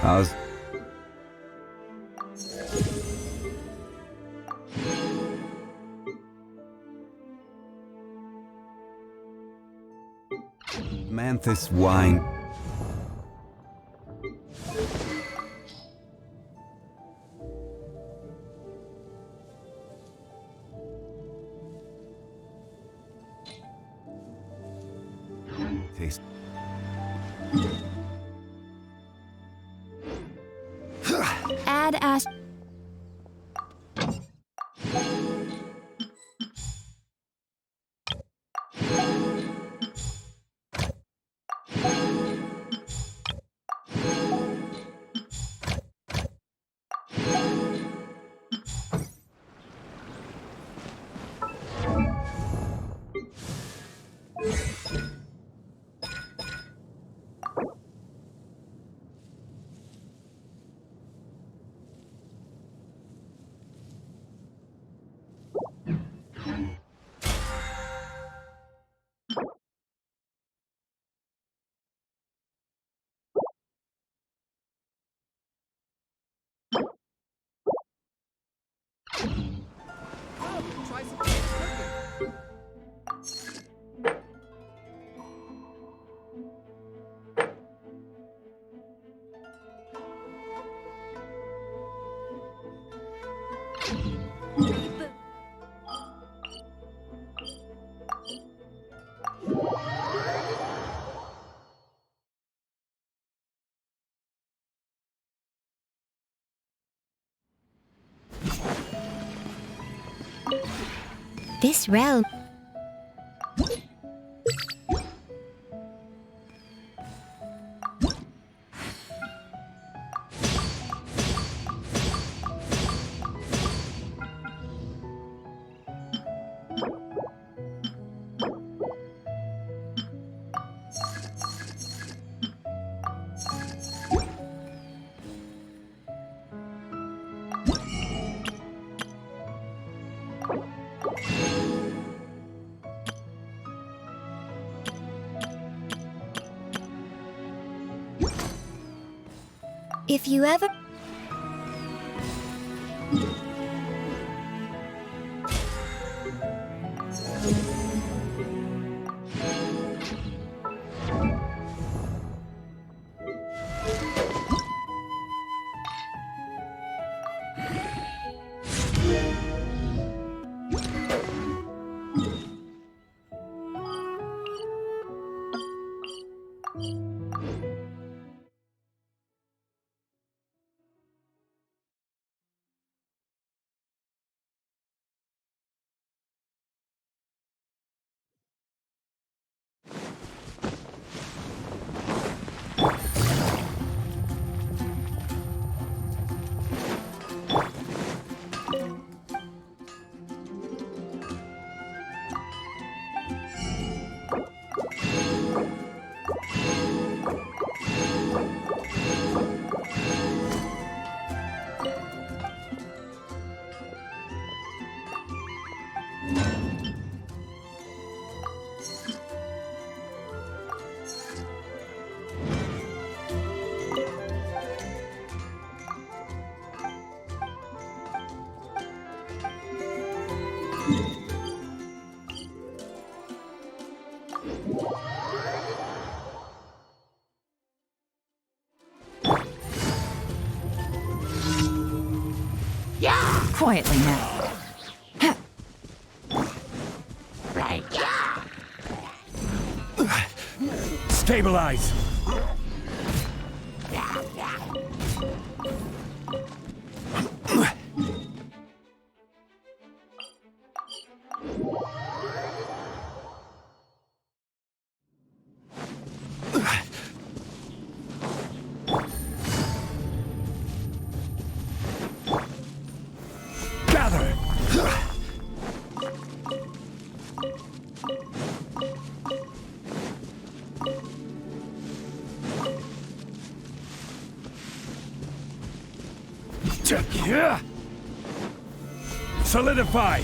How's... Manthus wine. Taste. Add ash. This realm. If you ever... Quietly now. Right. Stabilize! Solidify!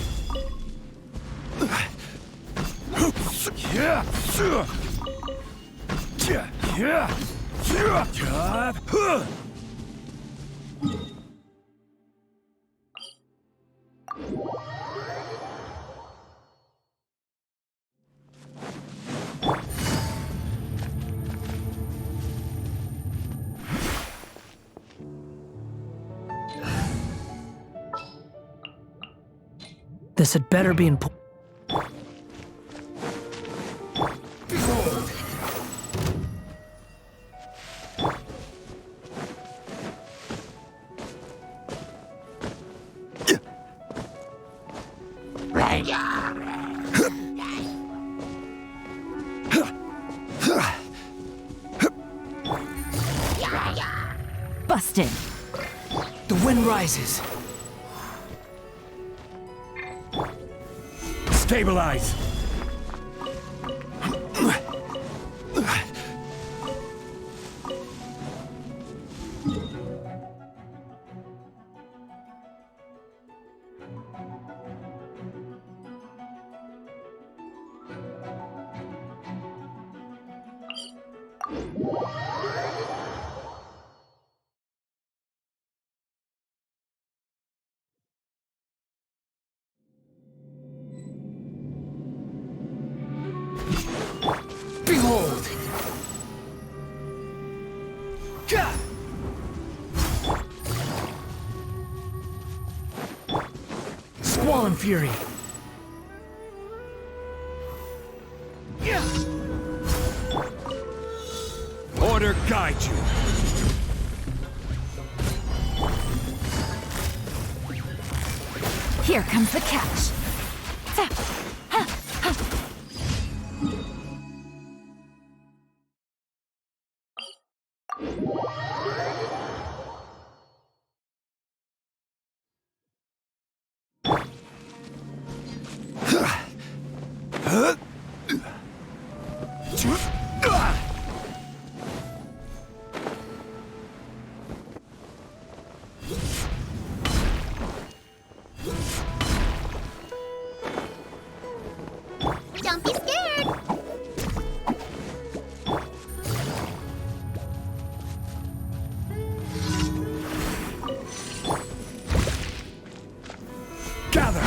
This had better be in. Busted. The wind rises. Stabilize! Behold! Squall and fury. Order guide you! Here comes the catch. Don't be scared. Gather!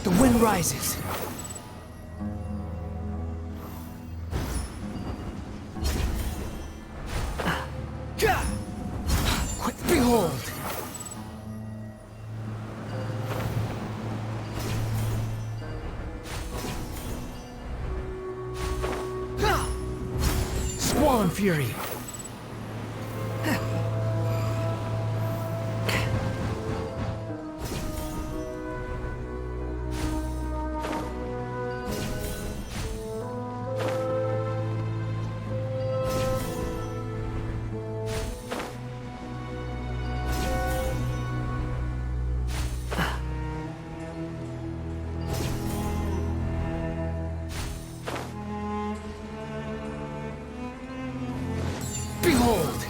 The wind rises. Behold! Squall and fury. Behold!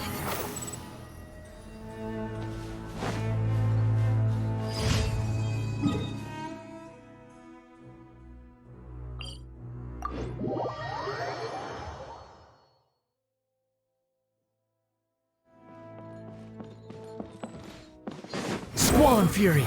Squall and fury.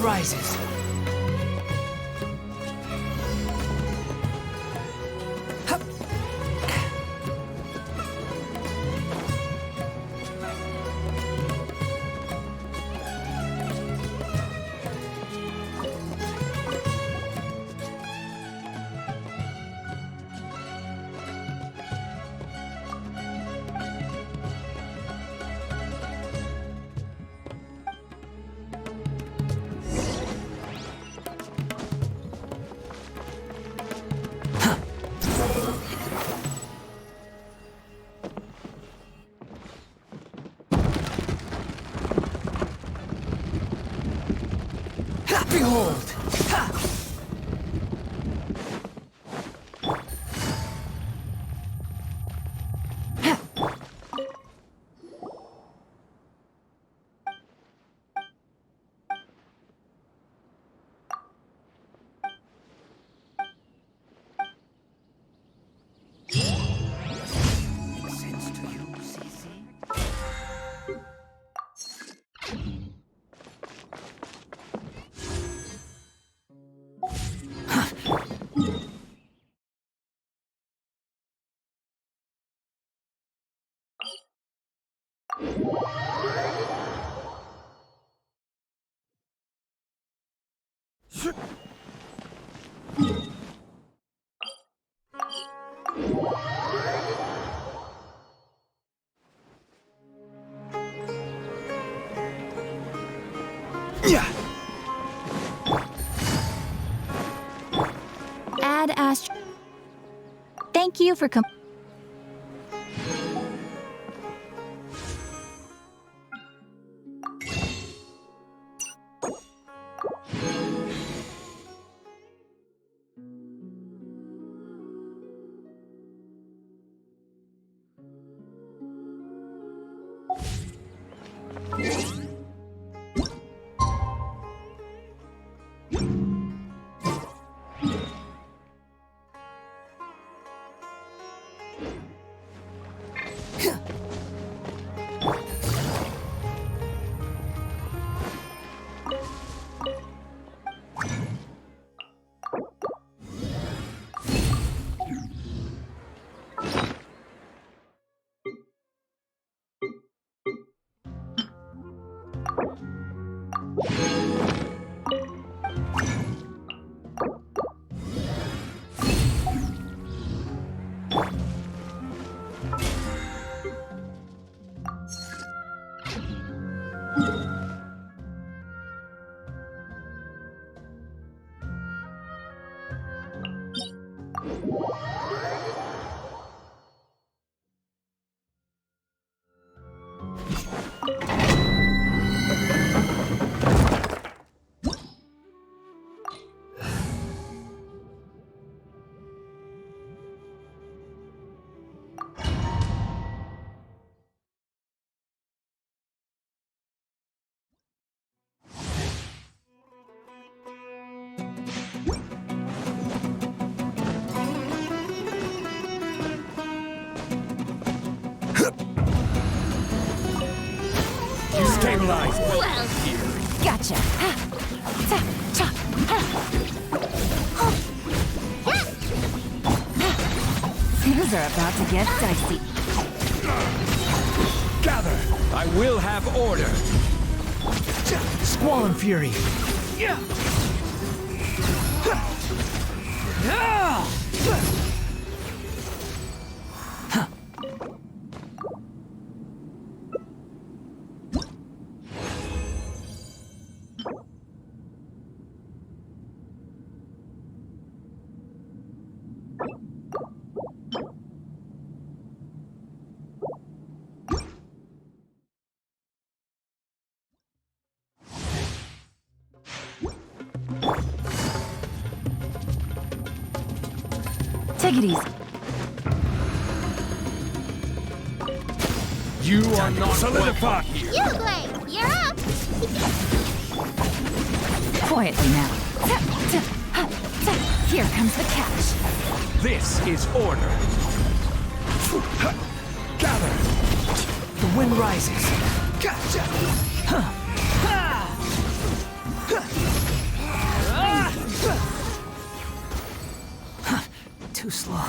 wind rises. Behold! Add astro. Thank you for Stabilize. Well, gotcha. Ha. Ta. Cha. Ha. Ho. Ha. Things are about to get dicey. Gather. I will have order. Squall and fury. Take it easy. You are not solidify here. You, Blake, you're up! Quietly now. Ta. Ta. Ha. Ta. Here comes the catch. This is order. Gather. The wind rises. Gotcha! Huh. Ha! Huh. Too slow.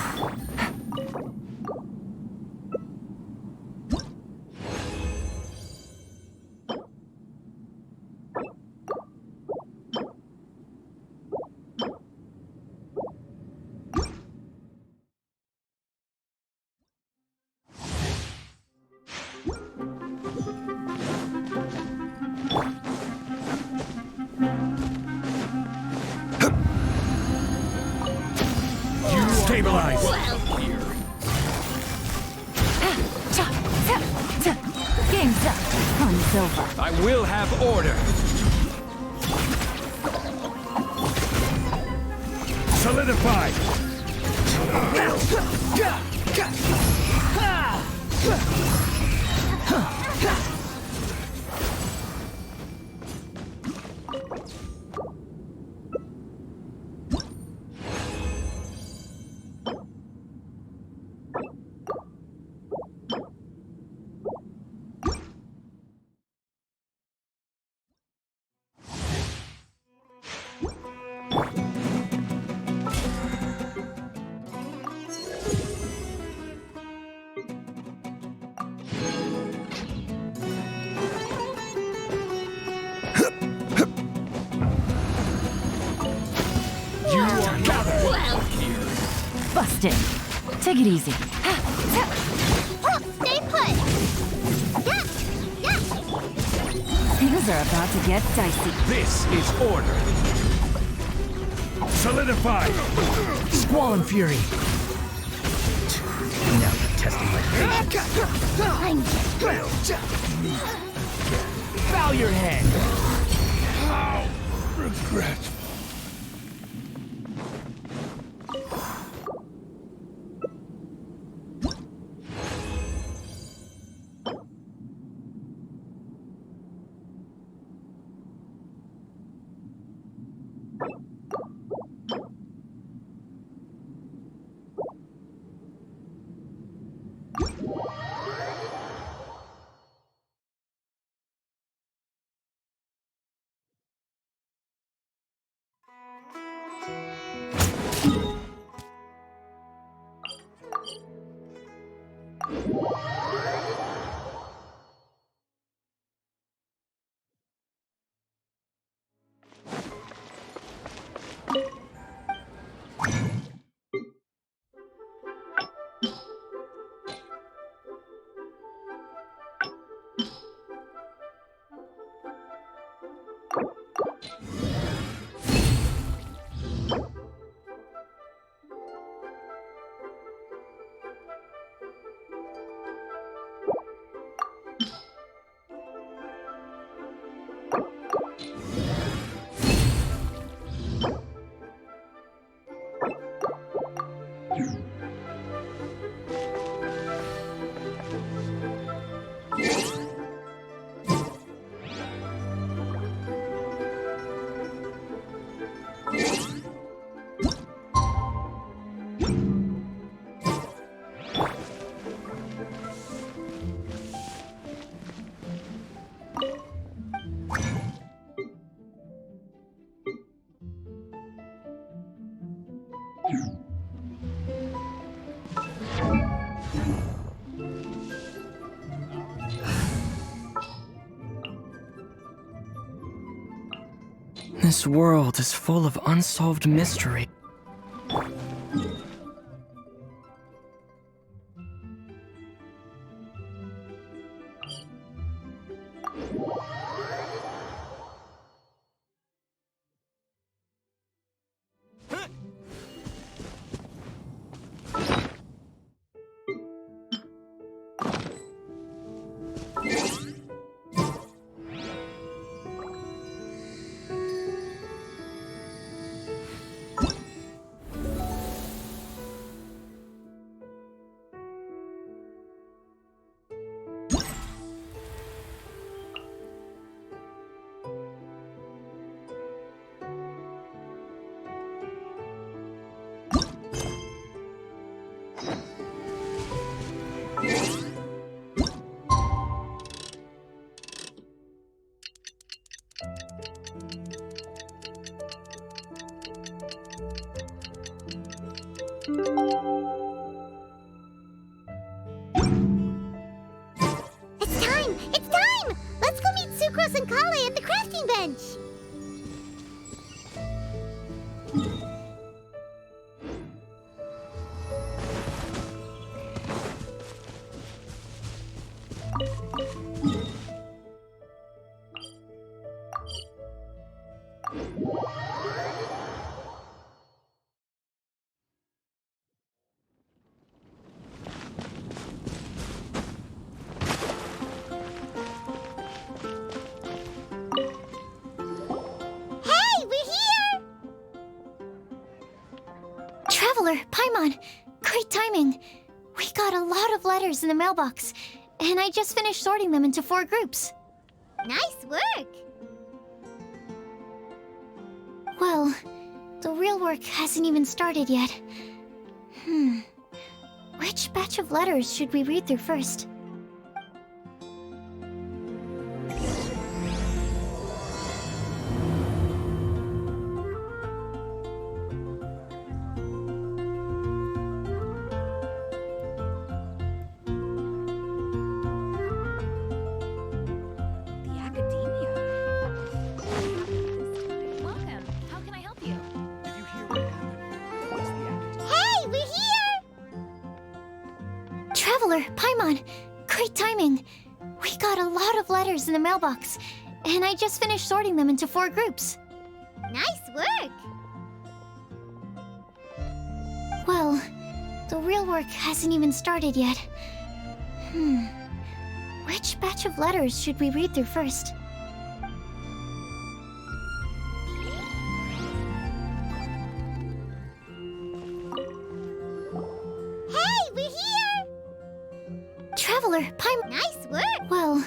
Stabilize. Game's up. Fun's over. I will have order. Solidify. Busted. Take it easy. Stay put. Things are about to get dicey. This is order. Solidify. Squall and fury. Now you're testing my patience. Bow your head. Regret. This world is full of unsolved mystery. sucrose and kale and the crafting bench. Hey, we're here! Traveler, Paimon, great timing. We got a lot of letters in the mailbox, and I just finished sorting them into 4 groups. Nice work! Well, the real work hasn't even started yet. Which batch of letters should we read through first? The academia. Welcome. How can I help you? Did you hear what happened? What's the academia? Hey, we're here! Traveler, Paimon, great timing. We got a lot of letters in the mailbox, and I just finished sorting them into 4 groups. Nice work! Well, the real work hasn't even started yet. Which batch of letters should we read through first? Hey, we're here! Traveler, Paimon. Nice work! Well,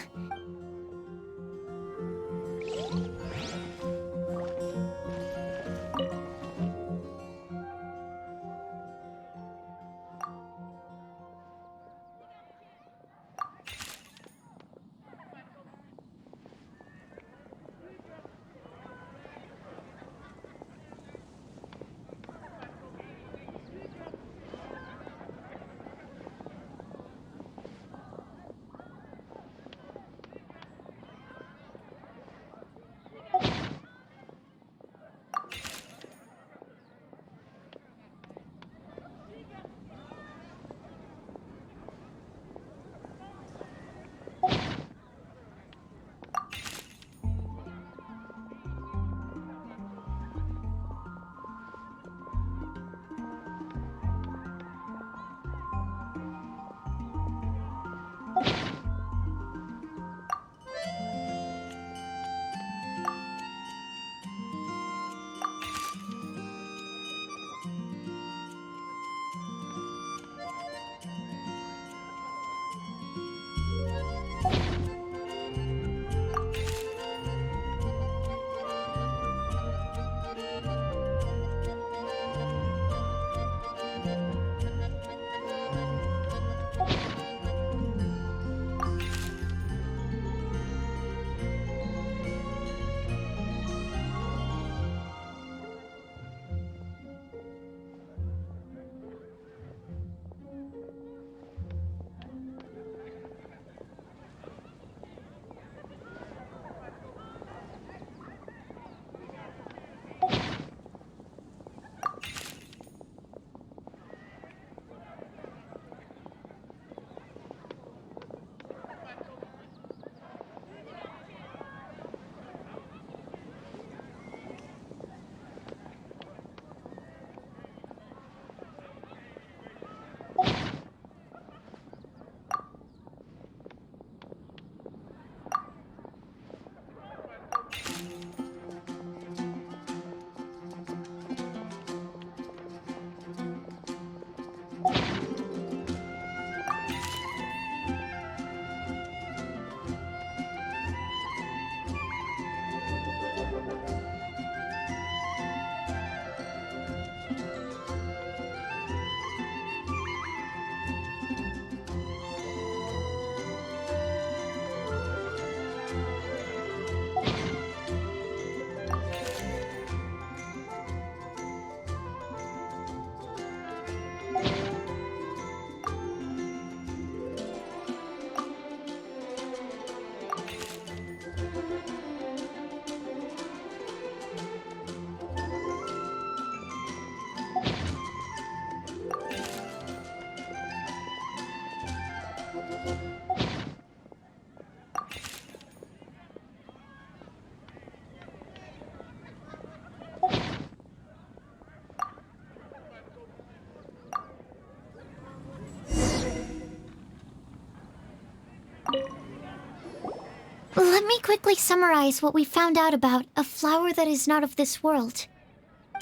Let me quickly summarize what we found out about a flower that is not of this world.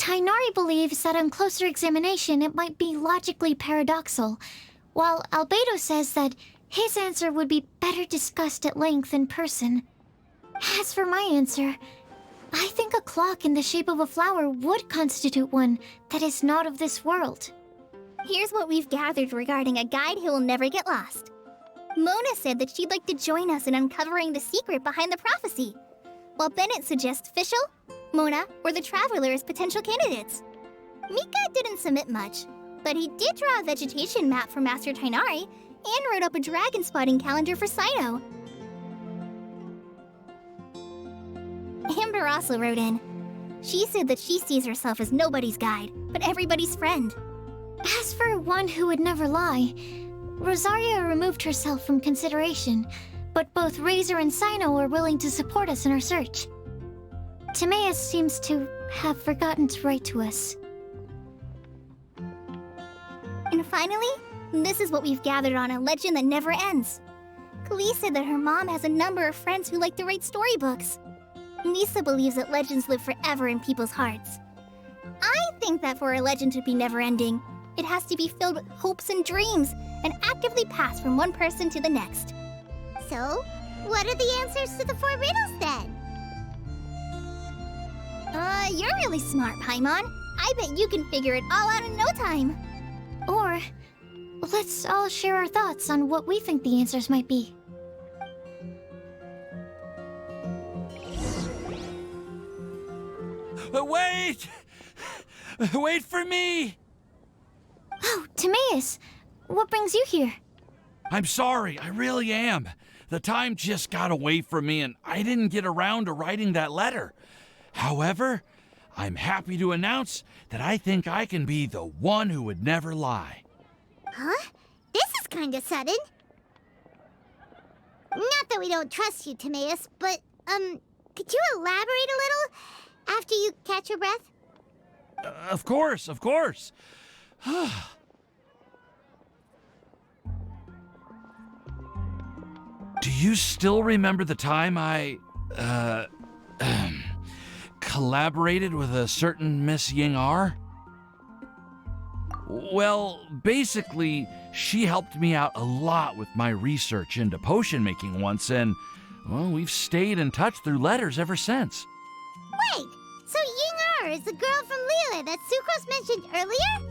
Tainari believes that on closer examination it might be logically paradoxal, while Albedo says that his answer would be better discussed at length in person. As for my answer, I think a clock in the shape of a flower would constitute one that is not of this world. Here's what we've gathered regarding a guide who will never get lost. Mona said that she'd like to join us in uncovering the secret behind the prophecy, while Bennett suggests Fischl, Mona, or the Traveler as potential candidates. Mika didn't submit much, but he did draw a vegetation map for Master Tainari and wrote up a dragon spotting calendar for Saito. Amber also wrote in. She said that she sees herself as nobody's guide, but everybody's friend. As for one who would never lie, Rosaria removed herself from consideration, but both Razor and Sino are willing to support us in our search. Timaeus seems to have forgotten to write to us. And finally, this is what we've gathered on a legend that never ends. Klee said that her mom has a number of friends who like to write storybooks. Lisa believes that legends live forever in people's hearts. I think that for a legend to be never-ending, it has to be filled with hopes and dreams and actively pass from one person to the next. So, what are the answers to the 4 riddles then? You're really smart, Paimon. I bet you can figure it all out in no time. Or, let's all share our thoughts on what we think the answers might be. Wait! Wait for me! Oh, Timaeus, what brings you here? I'm sorry, I really am. The time just got away from me and I didn't get around to writing that letter. However, I'm happy to announce that I think I can be the one who would never lie. Huh? This is kinda sudden. Not that we don't trust you, Timaeus, but, could you elaborate a little after you catch your breath? Of course, of course. Do you still remember the time I, collaborated with a certain Miss Ying-ar? Well, basically, she helped me out a lot with my research into potion making once, and, well, we've stayed in touch through letters ever since. Wait, so Ying-ar is the girl from Liyue that Sucrose mentioned earlier?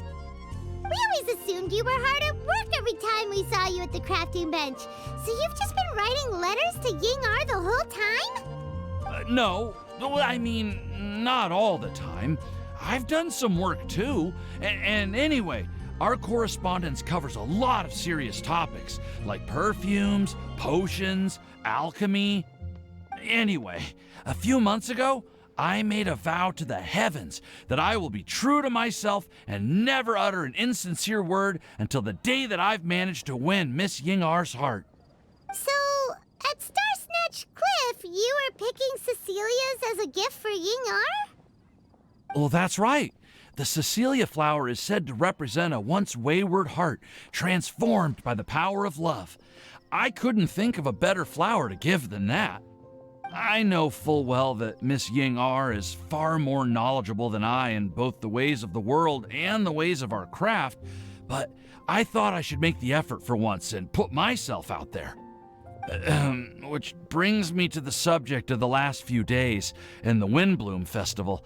We always assumed you were hard at work every time we saw you at the crafting bench. So you've just been writing letters to Ying-ar the whole time? No, I mean, not all the time. I've done some work too. And anyway, our correspondence covers a lot of serious topics, like perfumes, potions, alchemy. Anyway, a few months ago, I made a vow to the heavens that I will be true to myself and never utter an insincere word until the day that I've managed to win Miss Ying-ar's heart. So, at Star Snatch Cliff, you were picking Cecilia's as a gift for Ying-ar? Well, that's right. The Cecilia flower is said to represent a once wayward heart transformed by the power of love. I couldn't think of a better flower to give than that. I know full well that Miss Ying-ar is far more knowledgeable than I in both the ways of the world and the ways of our craft, but I thought I should make the effort for once and put myself out there. Which brings me to the subject of the last few days and the Windblume Festival.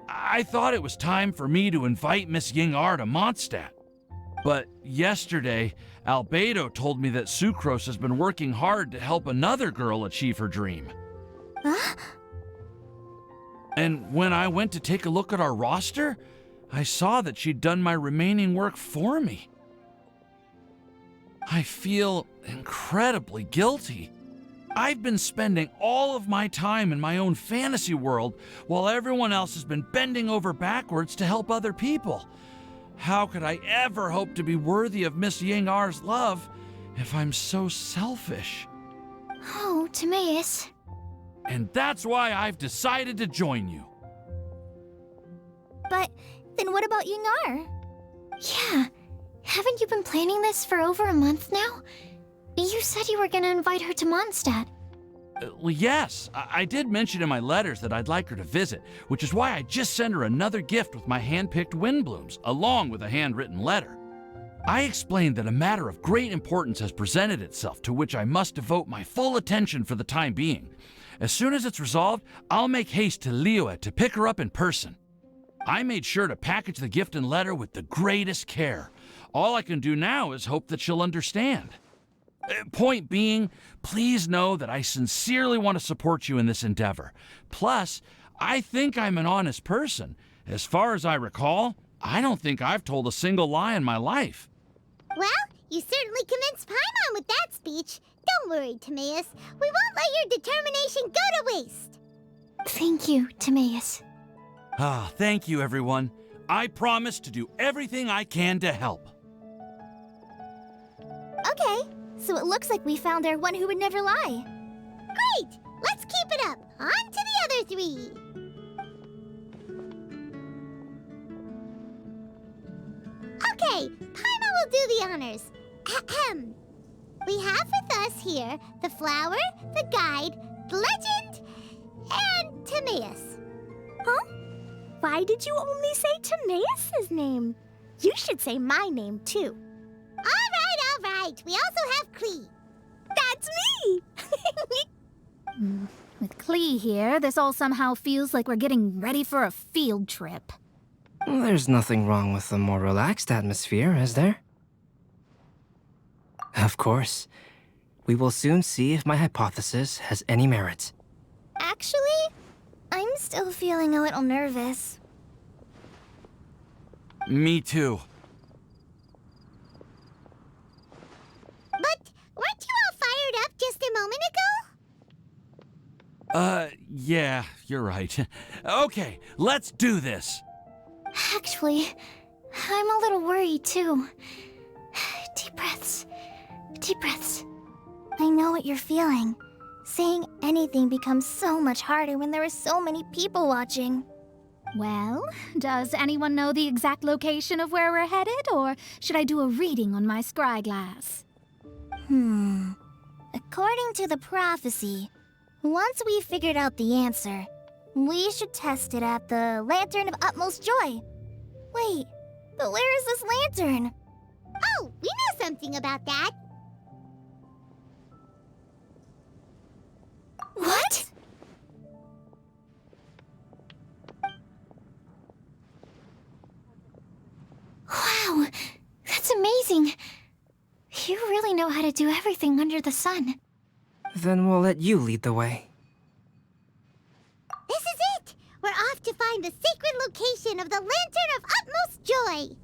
I thought it was time for me to invite Miss Ying-ar to Mondstadt. But yesterday, Albedo told me that Sucrose has been working hard to help another girl achieve her dream. Huh? And when I went to take a look at our roster, I saw that she'd done my remaining work for me. I feel incredibly guilty. I've been spending all of my time in my own fantasy world while everyone else has been bending over backwards to help other people. How could I ever hope to be worthy of Miss Ying-ar's love if I'm so selfish? Oh, Timaeus. And that's why I've decided to join you. But then what about Ying-ar? Yeah, haven't you been planning this for over a month now? You said you were gonna invite her to Mondstadt. Well, yes, I did mention in my letters that I'd like her to visit, which is why I just sent her another gift with my hand-picked Windblooms, along with a handwritten letter. I explained that a matter of great importance has presented itself to which I must devote my full attention for the time being. As soon as it's resolved, I'll make haste to Liyue to pick her up in person. I made sure to package the gift and letter with the greatest care. All I can do now is hope that she'll understand. Point being, please know that I sincerely want to support you in this endeavor. Plus, I think I'm an honest person. As far as I recall, I don't think I've told a single lie in my life. Well, you certainly convinced Paimon with that speech. Don't worry, Timaeus. We won't let your determination go to waste. Thank you, Timaeus. Ah, thank you, everyone. I promise to do everything I can to help. Okay, so it looks like we found our one who would never lie. Great! Let's keep it up. On to the other three. Okay, Paimon will do the honors. Ahem. We have with us here the flower, the guide, the legend, and Timaeus. Huh? Why did you only say Timaeus' name? You should say my name, too. All right. We also have Klee. That's me! With Klee here, this all somehow feels like we're getting ready for a field trip. There's nothing wrong with a more relaxed atmosphere, is there? Of course. We will soon see if my hypothesis has any merit. Actually, I'm still feeling a little nervous. Me too. But weren't you all fired up just a moment ago? Yeah, you're right. Okay, let's do this. Actually, I'm a little worried too. Deep breaths. Deep breaths. I know what you're feeling. Saying anything becomes so much harder when there are so many people watching. Well, does anyone know the exact location of where we're headed, or should I do a reading on my scry glass? According to the prophecy, once we've figured out the answer, we should test it at the Lantern of Utmost Joy. Wait, but where is this lantern? Oh, we know something about that. What? Wow, that's amazing. You really know how to do everything under the sun. Then we'll let you lead the way. This is it! We're off to find the sacred location of the Lantern of Utmost Joy.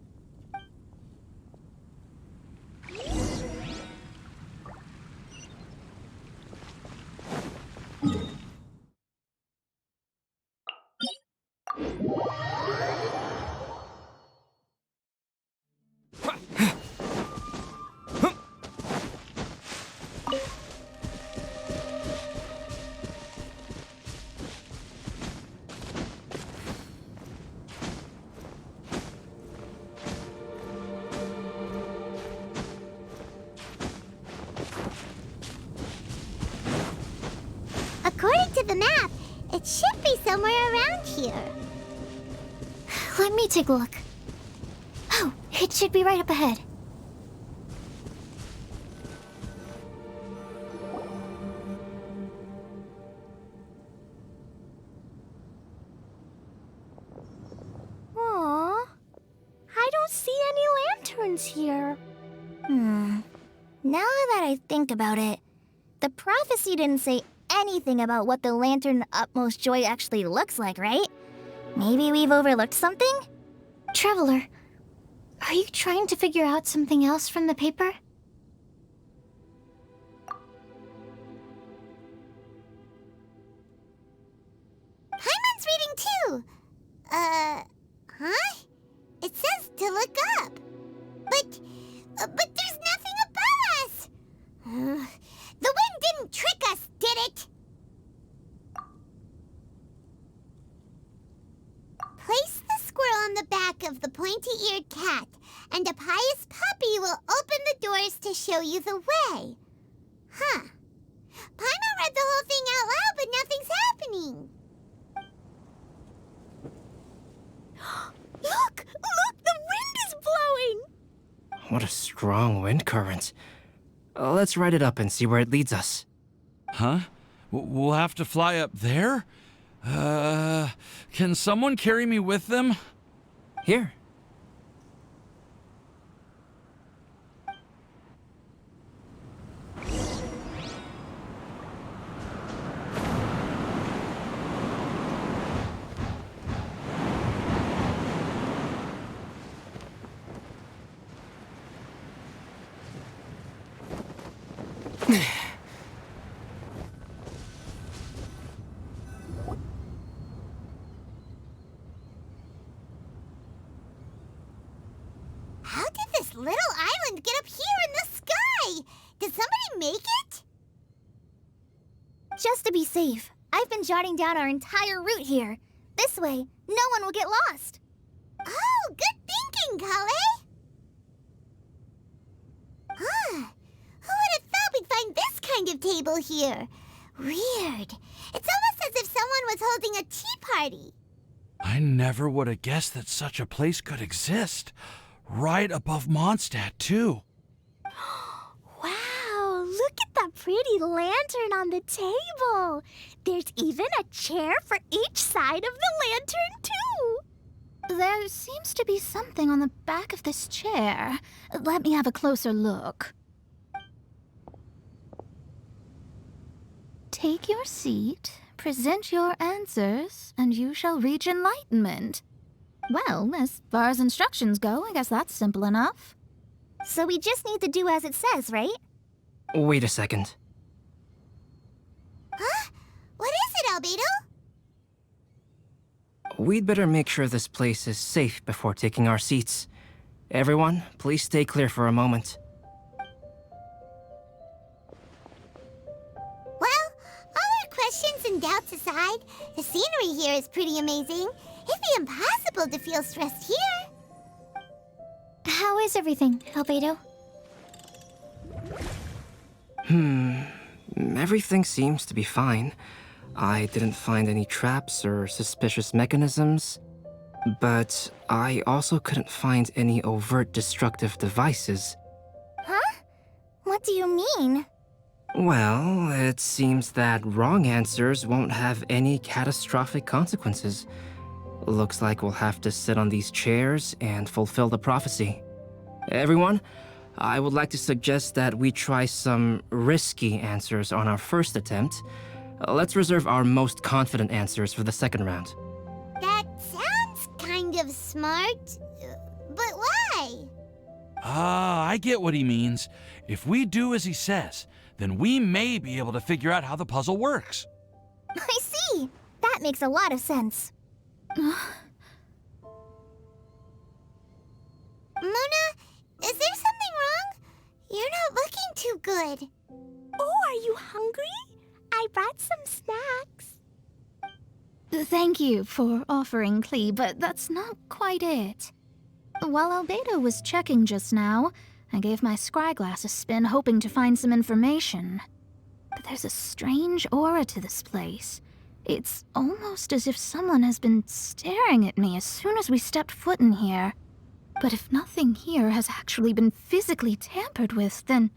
According to the map, it should be somewhere around here. Let me take a look. Oh, it should be right up ahead. Aww. I don't see any lanterns here. Now that I think about it, the prophecy didn't say anything about what the Lantern of Utmost Joy actually looks like, right? Maybe we've overlooked something? Traveler, are you trying to figure out something else from the paper? Paimon's reading too. Huh? It says to look up. But there's nothing above us. The wind didn't trick us, did it? Place the squirrel on the back of the pointy-eared cat, and a pious puppy will open the doors to show you the way. Huh. Paimon read the whole thing out loud, but nothing's happening. Look! Look! The wind is blowing! What a strong wind current. Let's ride it up and see where it leads us. Huh? We'll have to fly up there? Can someone carry me with them? Here. How did this little island get up here in the sky? Did somebody make it? Just to be safe, I've been jotting down our entire route here. This way, no one will get lost. Oh, good thinking, Cully. Huh. Who would have thought we'd find this kind of table here? Weird. It's almost as if someone was holding a tea party. I never would have guessed that such a place could exist. Right above Mondstadt, too. Wow, look at that pretty lantern on the table. There's even a chair for each side of the lantern, too. There seems to be something on the back of this chair. Let me have a closer look. Take your seat, present your answers, and you shall reach enlightenment. Well, as far as instructions go, I guess that's simple enough. So we just need to do as it says, right? Wait a second. Huh? What is it, Albedo? We'd better make sure this place is safe before taking our seats. Everyone, please stay clear for a moment. Well, all our questions and doubts aside, the scenery here is pretty amazing. It'd be impossible to feel stressed here. How is everything, Albedo? Everything seems to be fine. I didn't find any traps or suspicious mechanisms, but I also couldn't find any overt destructive devices. Huh? What do you mean? Well, it seems that wrong answers won't have any catastrophic consequences. Looks like we'll have to sit on these chairs and fulfill the prophecy. Everyone, I would like to suggest that we try some risky answers on our first attempt. Let's reserve our most confident answers for the second round. That sounds kind of smart, but why? I get what he means. If we do as he says, then we may be able to figure out how the puzzle works. I see. That makes a lot of sense. Mona, is there something wrong? You're not looking too good. Oh, are you hungry? I brought some snacks. Thank you for offering, Klee, but that's not quite it. While Albedo was checking just now, I gave my scryglass a spin hoping to find some information. But there's a strange aura to this place. It's almost as if someone has been staring at me as soon as we stepped foot in here. But if nothing here has actually been physically tampered with, then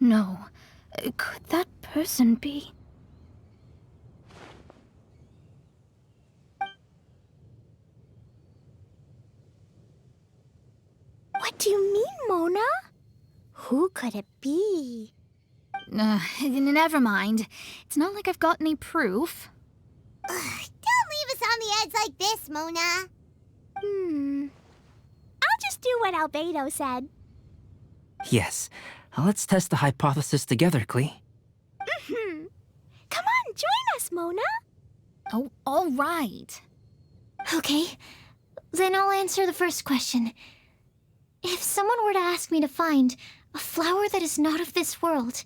no. Could that person be? What do you mean, Mona? Who could it be? Never mind. It's not like I've got any proof. Don't leave us on the edge like this, Mona. I'll just do what Albedo said. Yes, let's test the hypothesis together, Klee. Come on, join us, Mona. Oh, all right. Okay, then I'll answer the first question. If someone were to ask me to find a flower that is not of this world...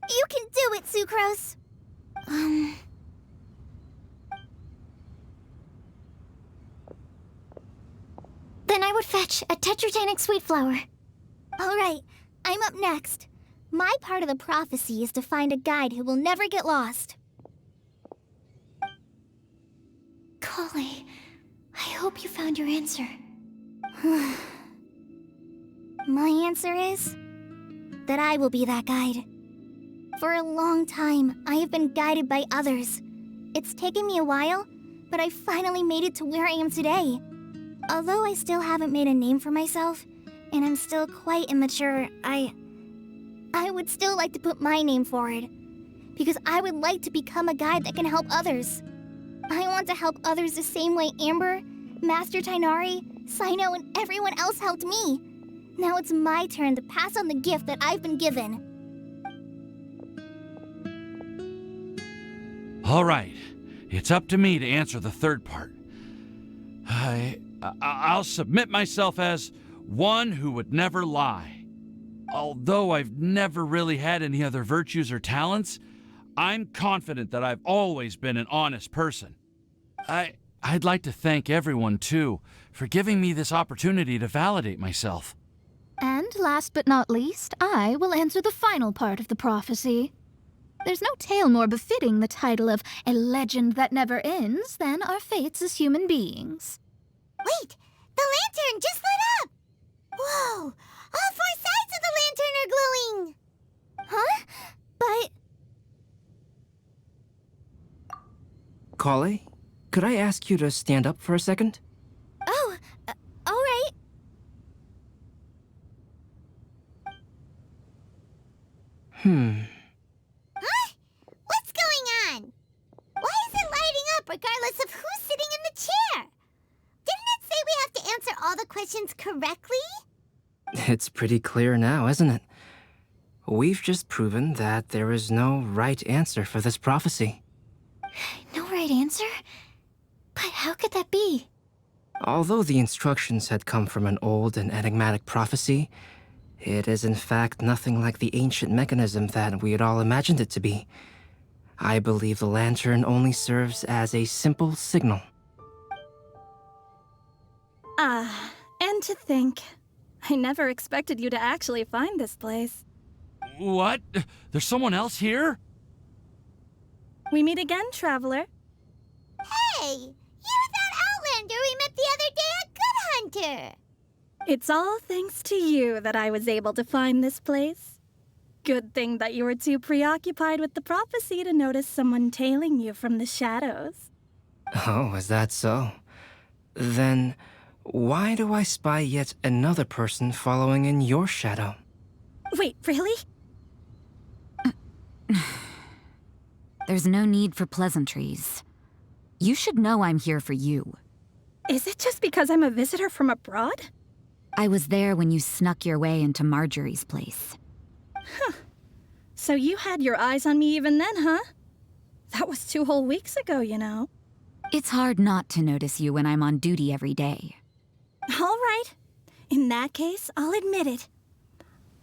You can do it, Sucrose. Then I would fetch a tetragenic sweet flower. All right, I'm up next. My part of the prophecy is to find a guide who will never get lost. Collie, I hope you found your answer. My answer is that I will be that guide. For a long time, I have been guided by others. It's taken me a while, but I finally made it to where I am today. Although I still haven't made a name for myself, and I'm still quite immature, I would still like to put my name forward. Because I would like to become a guide that can help others. I want to help others the same way Amber, Master Tighnari, Cyno, and everyone else helped me. Now it's my turn to pass on the gift that I've been given. All right, it's up to me to answer the third part. I'll submit myself as one who would never lie. Although I've never really had any other virtues or talents, I'm confident that I've always been an honest person. I'd like to thank everyone, too, for giving me this opportunity to validate myself. And last but not least, I will answer the final part of the prophecy. There's no tale more befitting the title of a legend that never ends than our fates as human beings. Wait! The lantern just lit up! Whoa! All four sides of the lantern are glowing! Huh? But... Collie, could I ask you to stand up for a second? Oh, alright. Huh? What's going on? Why is it lighting up regardless of who's sitting in the chair? Didn't it say we have to answer all the questions correctly? It's pretty clear now, isn't it? We've just proven that there is no right answer for this prophecy. No right answer? But how could that be? Although the instructions had come from an old and enigmatic prophecy, it is in fact nothing like the ancient mechanism that we had all imagined it to be. I believe the lantern only serves as a simple signal. And to think, I never expected you to actually find this place. What? There's someone else here? We meet again, traveler. Hey! You're that Outlander we met the other day at Good Hunter! It's all thanks to you that I was able to find this place. Good thing that you were too preoccupied with the prophecy to notice someone tailing you from the shadows. Oh, is that so? Then, why do I spy yet another person following in your shadow? Wait, really? There's no need for pleasantries. You should know I'm here for you. Is it just because I'm a visitor from abroad? I was there when you snuck your way into Marjorie's place. So you had your eyes on me even then, huh? That was 2 whole weeks ago, you know. It's hard not to notice you when I'm on duty every day. All right. In that case, I'll admit it.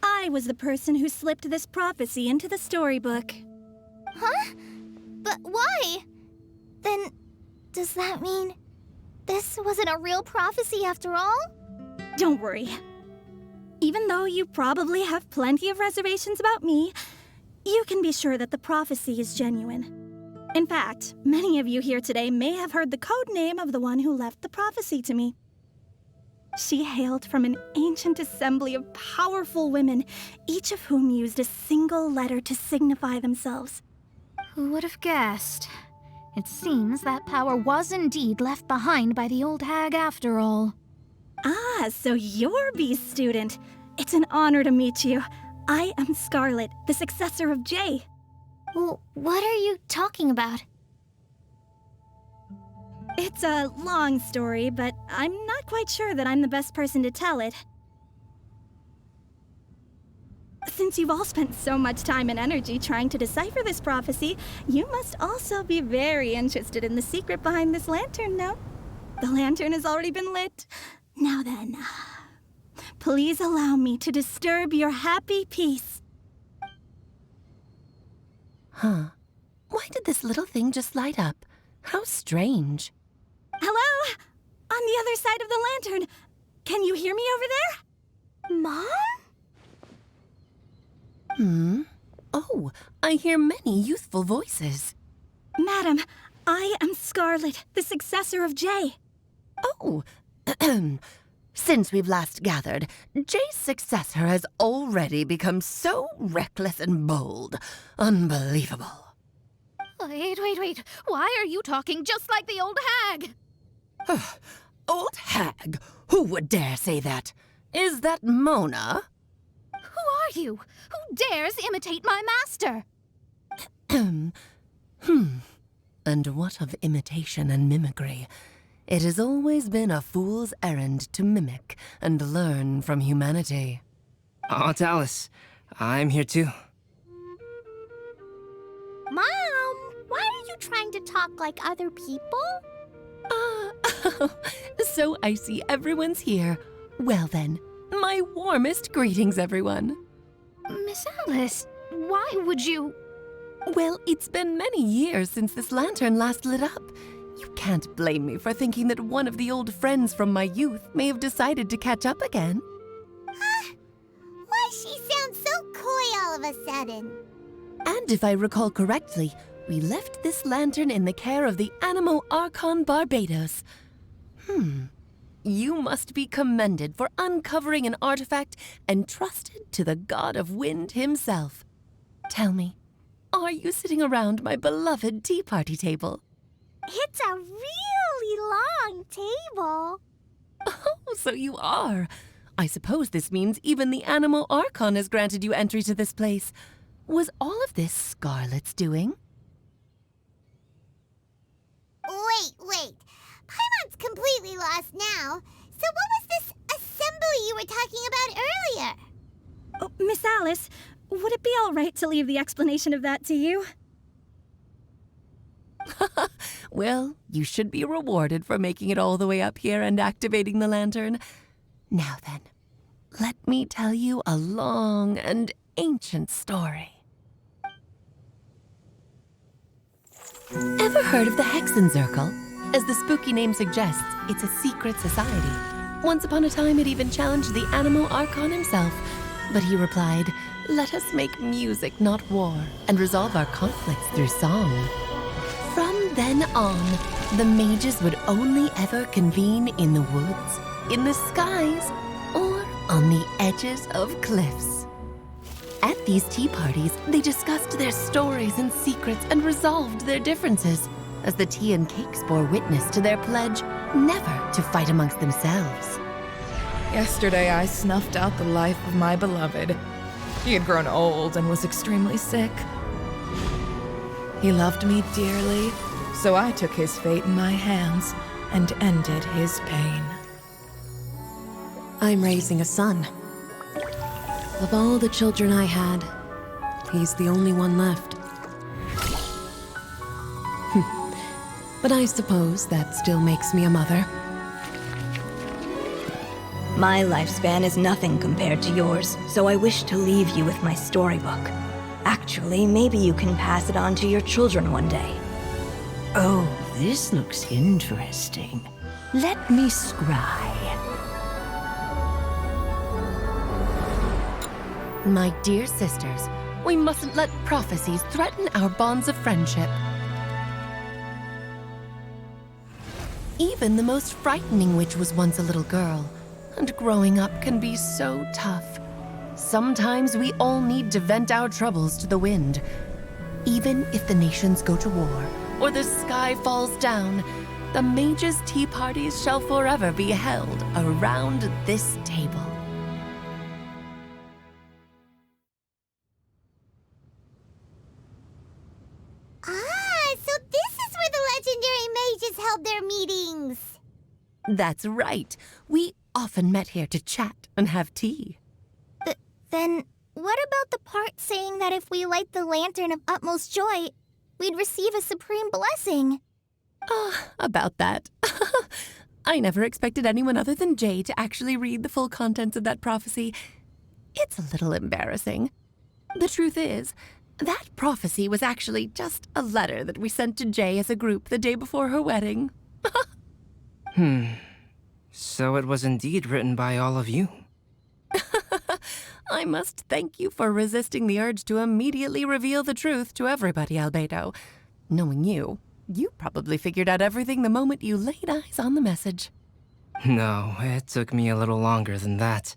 I was the person who slipped this prophecy into the storybook. Huh? But why? Then, does that mean this wasn't a real prophecy after all? Don't worry. Even though you probably have plenty of reservations about me, you can be sure that the prophecy is genuine. In fact, many of you here today may have heard the code name of the one who left the prophecy to me. She hailed from an ancient assembly of powerful women, each of whom used a single letter to signify themselves. Who would have guessed? It seems that power was indeed left behind by the old hag after all. Ah, so you're B's student. It's an honor to meet you. I am Scarlet, the successor of Jay. Well, what are you talking about? It's a long story, but I'm not quite sure that I'm the best person to tell it. Since you've all spent so much time and energy trying to decipher this prophecy, you must also be very interested in the secret behind this lantern, no? The lantern has already been lit. Now then, please allow me to disturb your happy peace. Huh. Why did this little thing just light up? How strange. Hello? On the other side of the lantern. Can you hear me over there? Mom? Oh, I hear many youthful voices. Madam, I am Scarlet, the successor of Jay. Oh, since we've last gathered, Jay's successor has already become so reckless and bold. Unbelievable. Wait. Why are you talking just like the old hag? Old hag? Who would dare say that? Is that Mona? Who are you? Who dares imitate my master? And what of imitation and mimicry? It has always been a fool's errand to mimic and learn from humanity. Aunt Alice, I'm here too. Mom, why are you trying to talk like other people? So I see everyone's here. Well then, my warmest greetings, everyone. Miss Alice, why would you... Well, it's been many years since this lantern last lit up. You can't blame me for thinking that one of the old friends from my youth may have decided to catch up again. Why she sounds so coy all of a sudden? And if I recall correctly, we left this lantern in the care of the Animo Archon Barbados. You must be commended for uncovering an artifact entrusted to the god of wind himself. Tell me, are you sitting around my beloved tea party table? It's a really long table. Oh, so you are. I suppose this means even the Animo Archon has granted you entry to this place. Was all of this Scarlet's doing? Wait. Paimon's completely lost now. So what was this assembly you were talking about earlier? Oh, Miss Alice, would it be all right to leave the explanation of that to you? Well, you should be rewarded for making it all the way up here and activating the lantern. Now then, let me tell you a long and ancient story. Ever heard of the Hexenzirkel? As the spooky name suggests, it's a secret society. Once upon a time, it even challenged the Animo Archon himself. But he replied, "Let us make music, not war, and resolve our conflicts through song." From then on, the mages would only ever convene in the woods, in the skies, or on the edges of cliffs. At these tea parties, they discussed their stories and secrets and resolved their differences, as the tea and cakes bore witness to their pledge never to fight amongst themselves. Yesterday, I snuffed out the life of my beloved. He had grown old and was extremely sick. He loved me dearly, so I took his fate in my hands and ended his pain. I'm raising a son. Of all the children I had, he's the only one left. But I suppose that still makes me a mother. My lifespan is nothing compared to yours, so I wish to leave you with my storybook. Actually, maybe you can pass it on to your children one day. Oh, this looks interesting. Let me scry. My dear sisters, we mustn't let prophecies threaten our bonds of friendship. Even the most frightening witch was once a little girl, and growing up can be so tough. Sometimes we all need to vent our troubles to the wind. Even if the nations go to war, or the sky falls down, the mages' tea parties shall forever be held around this table. So this is where the legendary mages held their meetings. That's right. We often met here to chat and have tea. Then what about the part saying that if we light the lantern of utmost joy, we'd receive a supreme blessing? About that. I never expected anyone other than Jay to actually read the full contents of that prophecy. It's a little embarrassing. The truth is, that prophecy was actually just a letter that we sent to Jay as a group the day before her wedding. So it was indeed written by all of you. I'm must thank you for resisting the urge to immediately reveal the truth to everybody, Albedo. Knowing you, you probably figured out everything the moment you laid eyes on the message. No, it took me a little longer than that.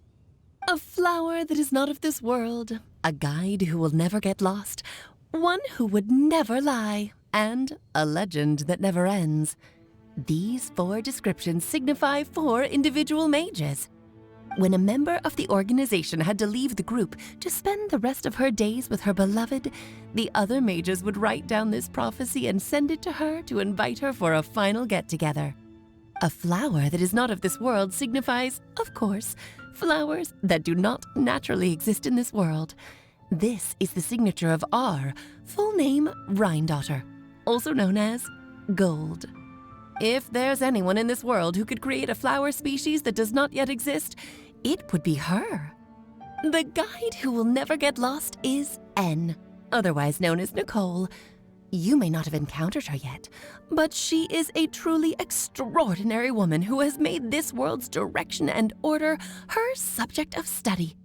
A flower that is not of this world, a guide who will never get lost, one who would never lie, and a legend that never ends. These 4 descriptions signify 4 individual mages. When a member of the organization had to leave the group to spend the rest of her days with her beloved, the other mages would write down this prophecy and send it to her to invite her for a final get-together. A flower that is not of this world signifies, of course, flowers that do not naturally exist in this world. This is the signature of our full name, Rhine-daughter, also known as Gold. If there's anyone in this world who could create a flower species that does not yet exist, it would be her. The guide who will never get lost is N, otherwise known as Nicole. You may not have encountered her yet, but she is a truly extraordinary woman who has made this world's direction and order her subject of study.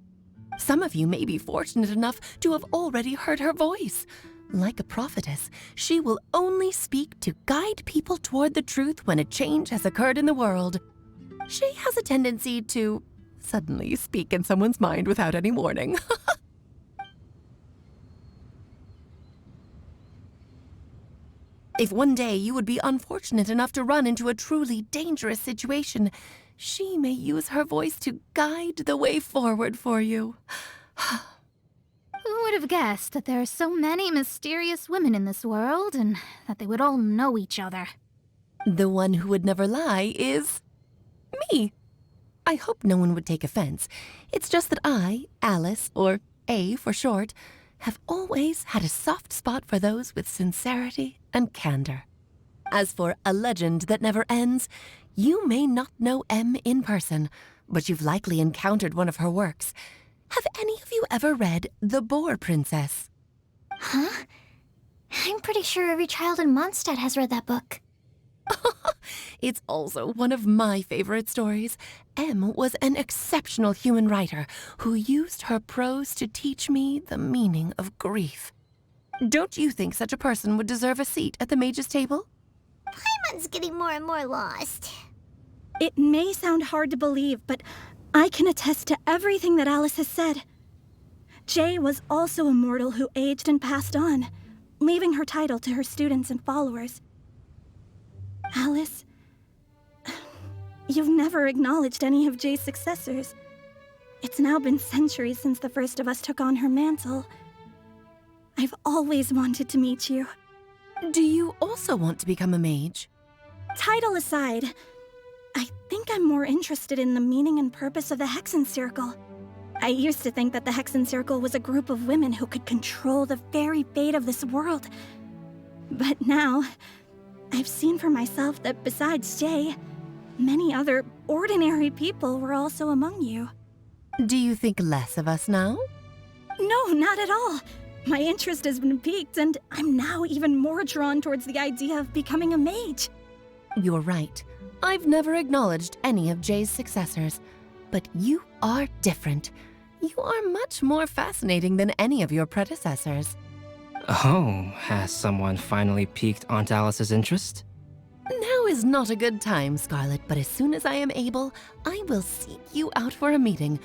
Some of you may be fortunate enough to have already heard her voice. Like a prophetess, she will only speak to guide people toward the truth when a change has occurred in the world. She has a tendency to suddenly speak in someone's mind without any warning. If one day you would be unfortunate enough to run into a truly dangerous situation, she may use her voice to guide the way forward for you. Who would have guessed that there are so many mysterious women in this world and that they would all know each other? The one who would never lie is me. I hope no one would take offense. It's just that I, Alice, or A for short, have always had a soft spot for those with sincerity and candor. As for a legend that never ends, you may not know M in person, but you've likely encountered one of her works. Have any of you ever read The Boar Princess? Huh? I'm pretty sure every child in Mondstadt has read that book. It's also one of my favorite stories. M was an exceptional human writer who used her prose to teach me the meaning of grief. Don't you think such a person would deserve a seat at the mage's table? Paimon's getting more and more lost. It may sound hard to believe, but I can attest to everything that Alice has said. Jay was also a mortal who aged and passed on, leaving her title to her students and followers. Alice, you've never acknowledged any of Jay's successors. It's now been centuries since the first of us took on her mantle. I've always wanted to meet you. Do you also want to become a mage? Title aside, I think I'm more interested in the meaning and purpose of the Hexen Circle. I used to think that the Hexen Circle was a group of women who could control the very fate of this world. But now, I've seen for myself that besides Jay, many other ordinary people were also among you. Do you think less of us now? No, not at all. My interest has been piqued, and I'm now even more drawn towards the idea of becoming a mage. You're right. I've never acknowledged any of Jay's successors, but you are different. You are much more fascinating than any of your predecessors. Oh, has someone finally piqued Aunt Alice's interest? Now is not a good time, Scarlet, but as soon as I am able, I will seek you out for a meeting.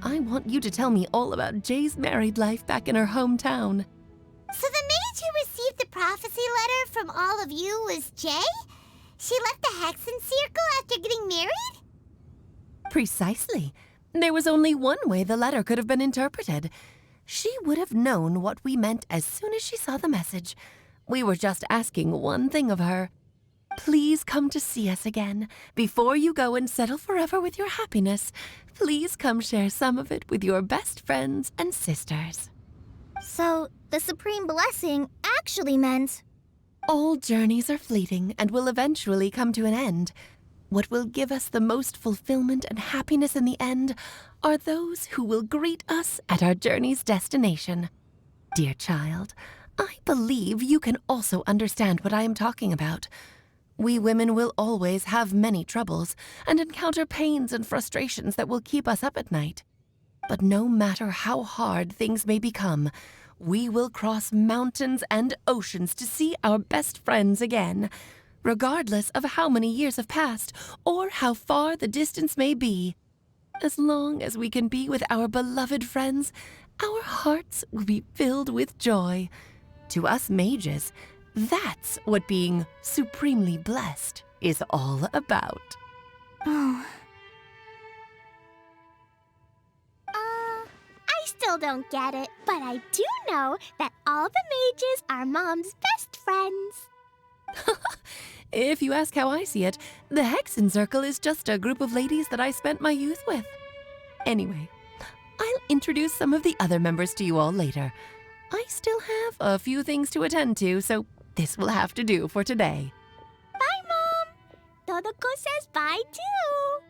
I want you to tell me all about Jay's married life back in her hometown. So the mage who received the prophecy letter from all of you was Jay? She left the Hexen Circle after getting married? Precisely. There was only one way the letter could have been interpreted. She would have known what we meant as soon as she saw the message. We were just asking one thing of her. Please come to see us again. Before you go and settle forever with your happiness, please come share some of it with your best friends and sisters. So, the Supreme Blessing actually meant... All journeys are fleeting and will eventually come to an end. What will give us the most fulfillment and happiness in the end are those who will greet us at our journey's destination. Dear child, I believe you can also understand what I am talking about. We women will always have many troubles and encounter pains and frustrations that will keep us up at night. But no matter how hard things may become, we will cross mountains and oceans to see our best friends again, regardless of how many years have passed or how far the distance may be. As long as we can be with our beloved friends, our hearts will be filled with joy. To us mages, that's what being supremely blessed is all about. Oh. I still don't get it, but I do know that all the mages are Mom's best friends. If you ask how I see it, the Hexen Circle is just a group of ladies that I spent my youth with. Anyway, I'll introduce some of the other members to you all later. I still have a few things to attend to, so this will have to do for today. Bye, Mom. Todoko says bye, too.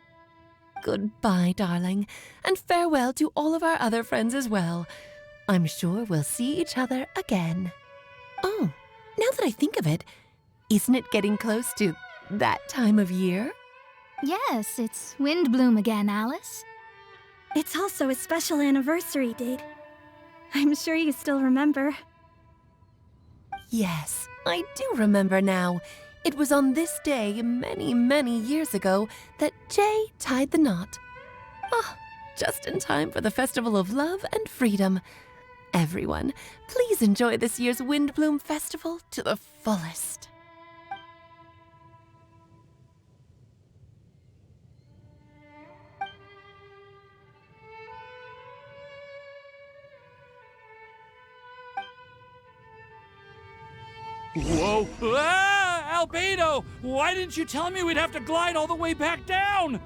Goodbye, darling, and farewell to all of our other friends as well. I'm sure we'll see each other again. Oh, now that I think of it, isn't it getting close to that time of year? Yes, it's Windblume again, Alice. It's also a special anniversary date. I'm sure you still remember. Yes, I do remember now. It was on this day many, many years ago that Jay tied the knot. Ah, just in time for the Festival of Love and Freedom. Everyone, please enjoy this year's Windblume Festival to the fullest. Whoa! Ah! Albedo! Why didn't you tell me we'd have to glide all the way back down?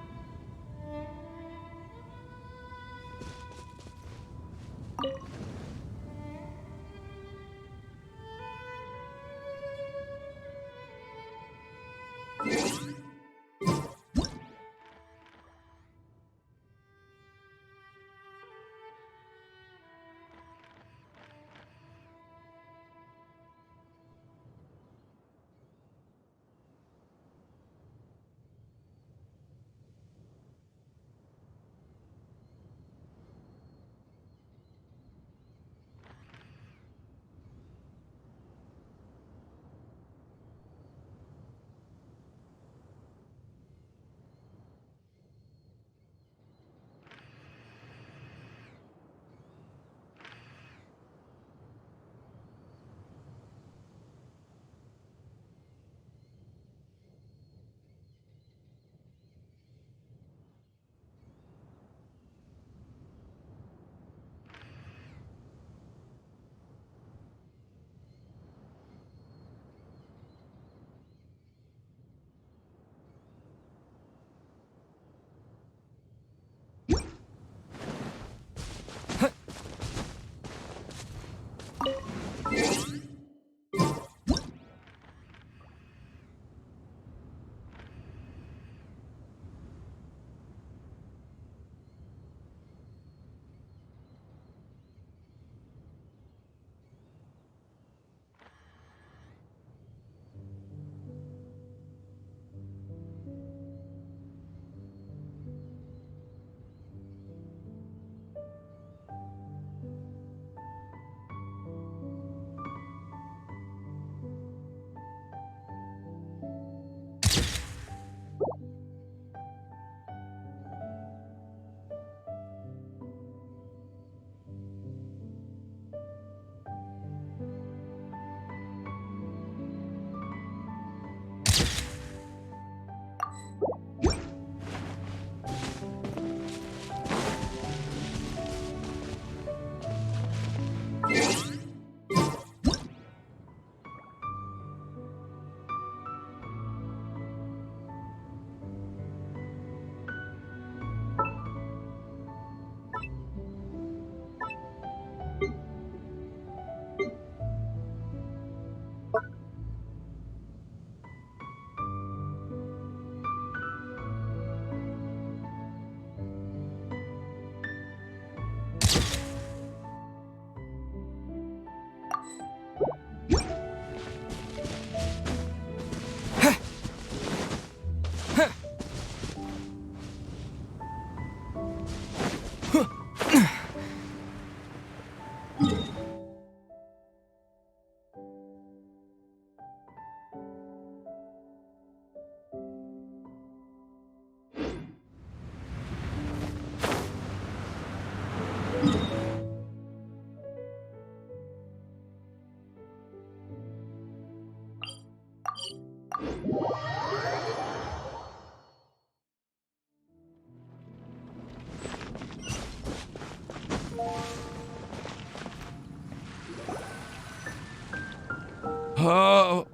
Oh.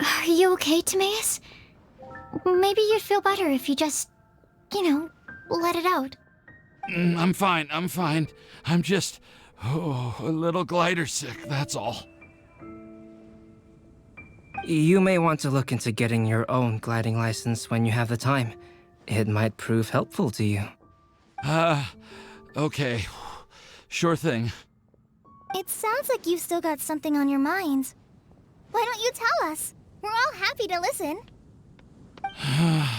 Are you okay, Timaeus? Maybe you'd feel better if you just, let it out. I'm fine. I'm just, a little glider sick, that's all. You may want to look into getting your own gliding license when you have the time. It might prove helpful to you. Okay. Sure thing. It sounds like you've still got something on your mind. Why don't you tell us? We're all happy to listen.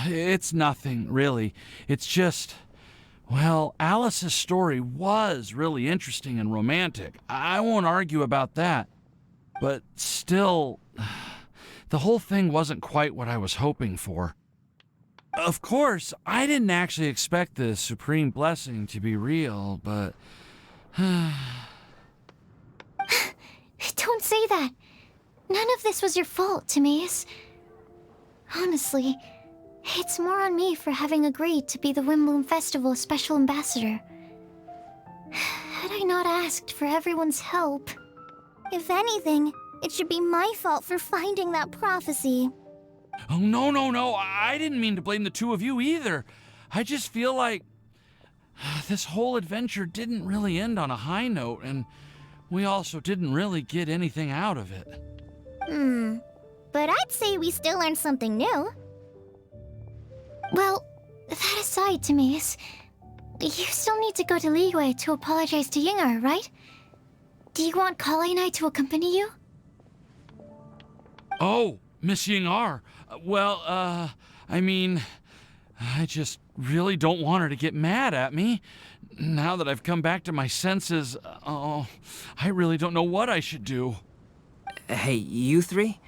It's nothing, really. It's just, well, Alice's story was really interesting and romantic. I won't argue about that. But still, the whole thing wasn't quite what I was hoping for. Of course, I didn't actually expect the supreme blessing to be real, but... Don't say that. None of this was your fault, Timaeus. Honestly, it's more on me for having agreed to be the Windblume Festival's special ambassador. Had I not asked for everyone's help... If anything, it should be my fault for finding that prophecy. Oh, no. I didn't mean to blame the two of you either. I just feel like this whole adventure didn't really end on a high note, and we also didn't really get anything out of it. But I'd say we still learned something new. Well, that aside, Timaeus, you still need to go to Liyue to apologize to Yingar, right? Do you want Kali and I to accompany you? Oh, Miss Yingar. Well, I mean, I just really don't want her to get mad at me. Now that I've come back to my senses, I really don't know what I should do. Hey, you three?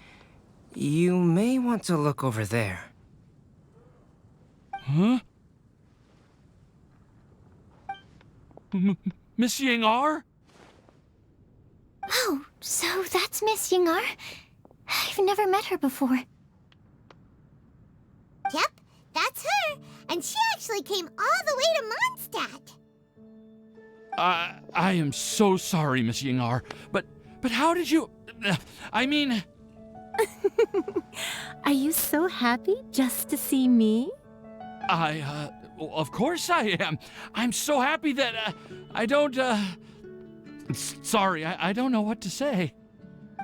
You may want to look over there. Huh? Miss Yingar? Oh, so that's Miss Yingar? I've never met her before. Yep, that's her. And she actually came all the way to Mondstadt. I am so sorry, Miss Yingar, but how did you... I mean... Are you so happy just to see me? Of course I am. I'm so happy that, I don't, Sorry, I don't know what to say.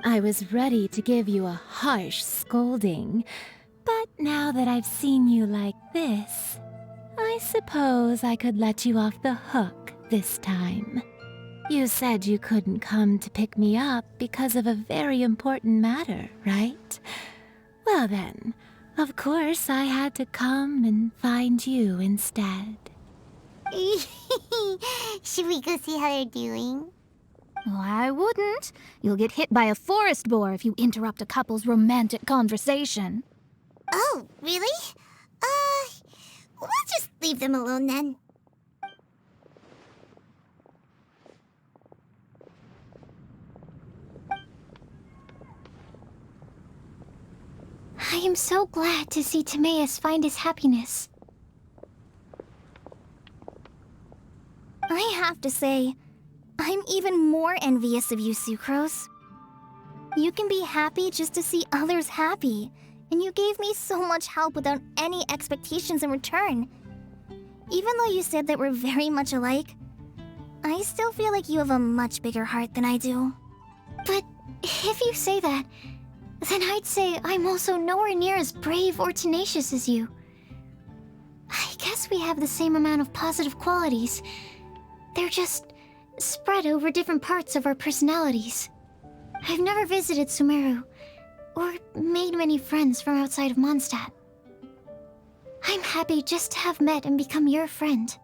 I was ready to give you a harsh scolding, but now that I've seen you like this, I suppose I could let you off the hook this time. You said you couldn't come to pick me up because of a very important matter, right? Well then, of course I had to come and find you instead. Should we go see how they're doing? Oh, I wouldn't. You'll get hit by a forest boar if you interrupt a couple's romantic conversation. Oh, really? We'll just leave them alone then. I am so glad to see Timaeus find his happiness. I have to say, I'm even more envious of you, Sucrose. You can be happy just to see others happy, and you gave me so much help without any expectations in return. Even though you said that we're very much alike, I still feel like you have a much bigger heart than I do. But if you say that, then I'd say I'm also nowhere near as brave or tenacious as you. I guess we have the same amount of positive qualities. They're just spread over different parts of our personalities. I've never visited Sumeru, or made many friends from outside of Mondstadt. I'm happy just to have met and become your friend.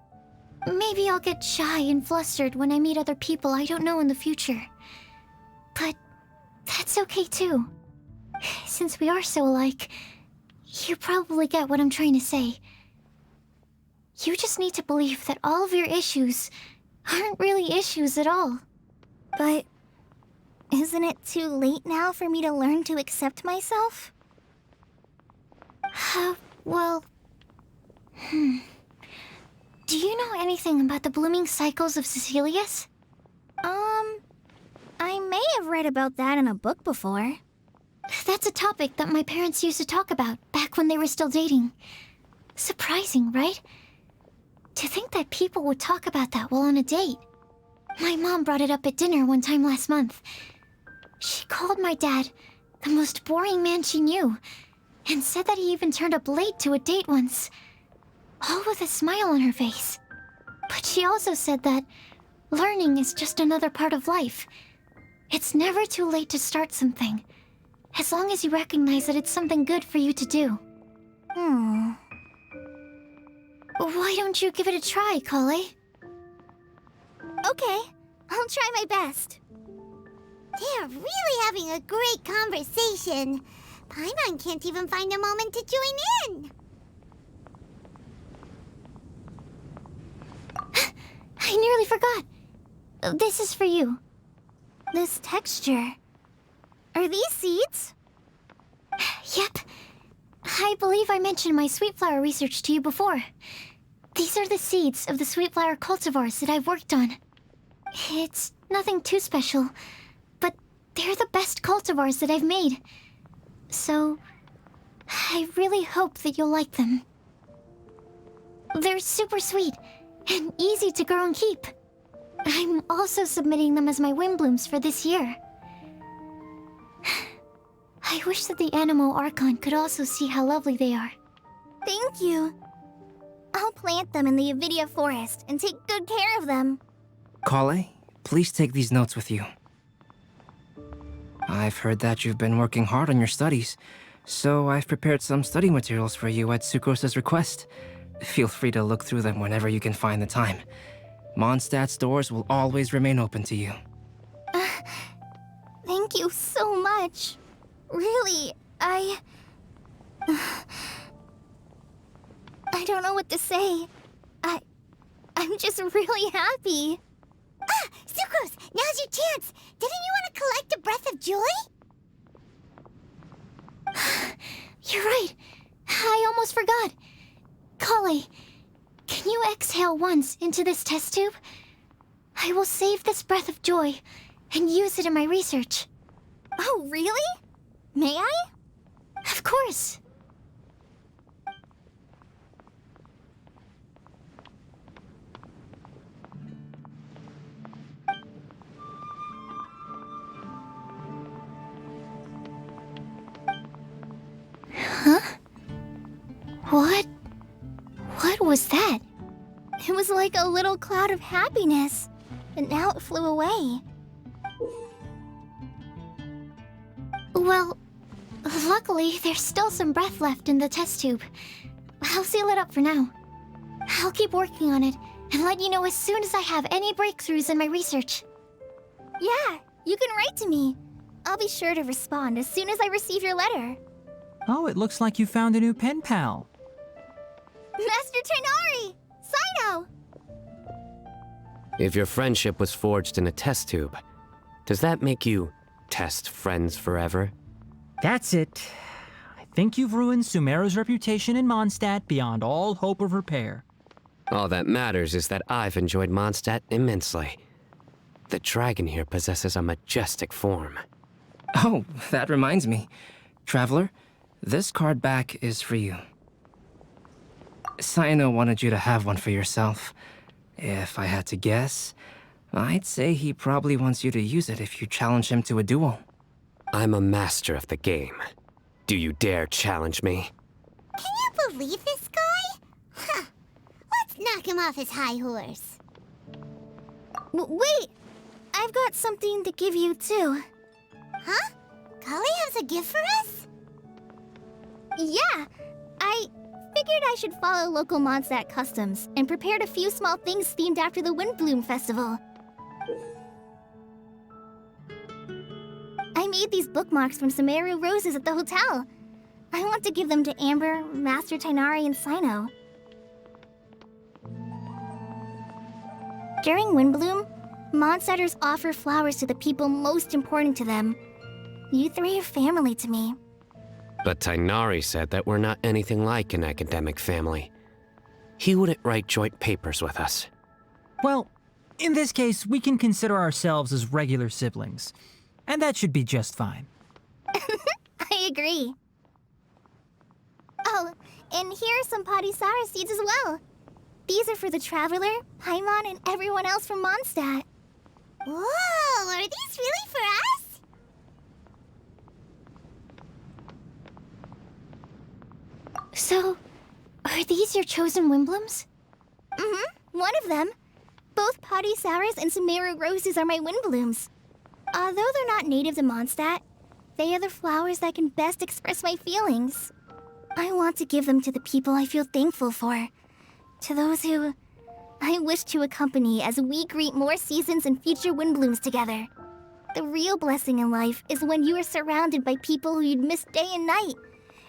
Maybe I'll get shy and flustered when I meet other people I don't know in the future. But that's okay too. Since we are so alike, you probably get what I'm trying to say. You just need to believe that all of your issues aren't really issues at all. But isn't it too late now for me to learn to accept myself? Well... Do you know anything about the blooming cycles of Cecilius? have read about that in a book before. That's a topic that my parents used to talk about back when they were still dating. Surprising, right? To think that people would talk about that while on a date. My mom brought it up at dinner one time last month. She called my dad the most boring man she knew, and said that he even turned up late to a date once, all with a smile on her face. But she also said that learning is just another part of life. It's never too late to start something, as long as you recognize that it's something good for you to do. Why don't you give it a try, Kale? Okay, I'll try my best. They're really having a great conversation. Paimon can't even find a moment to join in. I nearly forgot. This is for you. This texture. Are these seeds? Yep. I believe I mentioned my sweet flower research to you before. These are the seeds of the sweet flower cultivars that I've worked on. It's nothing too special, but they're the best cultivars that I've made. So, I really hope that you'll like them. They're super sweet and easy to grow and keep. I'm also submitting them as my Windblooms for this year. I wish that the Animo Archon could also see how lovely they are. Thank you. I'll plant them in the Avidia forest and take good care of them. Kale, please take these notes with you. I've heard that you've been working hard on your studies, so I've prepared some study materials for you at Sucrose's request. Feel free to look through them whenever you can find the time. Mondstadt's doors will always remain open to you. Thank you so much. Really, I don't know what to say. I'm just really happy. Ah, Sucrose, now's your chance. Didn't you want to collect a breath of joy? You're right. I almost forgot. Kale, can you exhale once into this test tube? I will save this breath of joy and use it in my research. Oh, really? May I? Of course. Huh? What was that? It was like a little cloud of happiness, but now it flew away. Well, luckily, there's still some breath left in the test tube. I'll seal it up for now. I'll keep working on it and let you know as soon as I have any breakthroughs in my research. Yeah, you can write to me. I'll be sure to respond as soon as I receive your letter. Oh, it looks like you found a new pen pal. Master Tainari! Sino! If your friendship was forged in a test tube, does that make you test friends forever? That's it. I think you've ruined Sumeru's reputation in Mondstadt beyond all hope of repair. All that matters is that I've enjoyed Mondstadt immensely. The dragon here possesses a majestic form. Oh, that reminds me. Traveler, this card back is for you. Sino wanted you to have one for yourself. If I had to guess, I'd say he probably wants you to use it if you challenge him to a duel. I'm a master of the game. Do you dare challenge me? Can you believe this guy? Huh. Let's knock him off his high horse. Wait! I've got something to give you, too. Huh? Kale has a gift for us? Yeah! I figured I should follow local Mondstadt customs and prepared a few small things themed after the Windblume festival. I made these bookmarks from Sumeru roses at the hotel. I want to give them to Amber, Master Tainari, and Sino. During Windblume, Mondstadters offer flowers to the people most important to them. You three are family to me. But Tainari said that we're not anything like an academic family. He wouldn't write joint papers with us. Well, in this case, we can consider ourselves as regular siblings. and that should be just fine. I agree. Oh, and here are some Podisara seeds as well. These are for the Traveler, Paimon, and everyone else from Mondstadt. Whoa, are these really for us? So, are these your chosen Windblooms? Mm-hmm, one of them. Both Podisaras and Sumeru roses are my Windblooms. Although they're not native to Mondstadt, they are the flowers that can best express my feelings. I want to give them to the people I feel thankful for. To those who I wish to accompany as we greet more seasons and future Windblooms together. The real blessing in life is when you are surrounded by people who you'd miss day and night,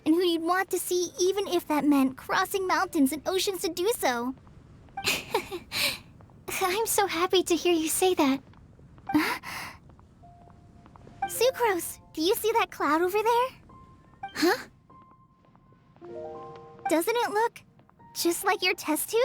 and who you'd want to see even if that meant crossing mountains and oceans to do so. I'm so happy to hear you say that. Sucrose, do you see that cloud over there? Huh? Doesn't it look just like your test tube?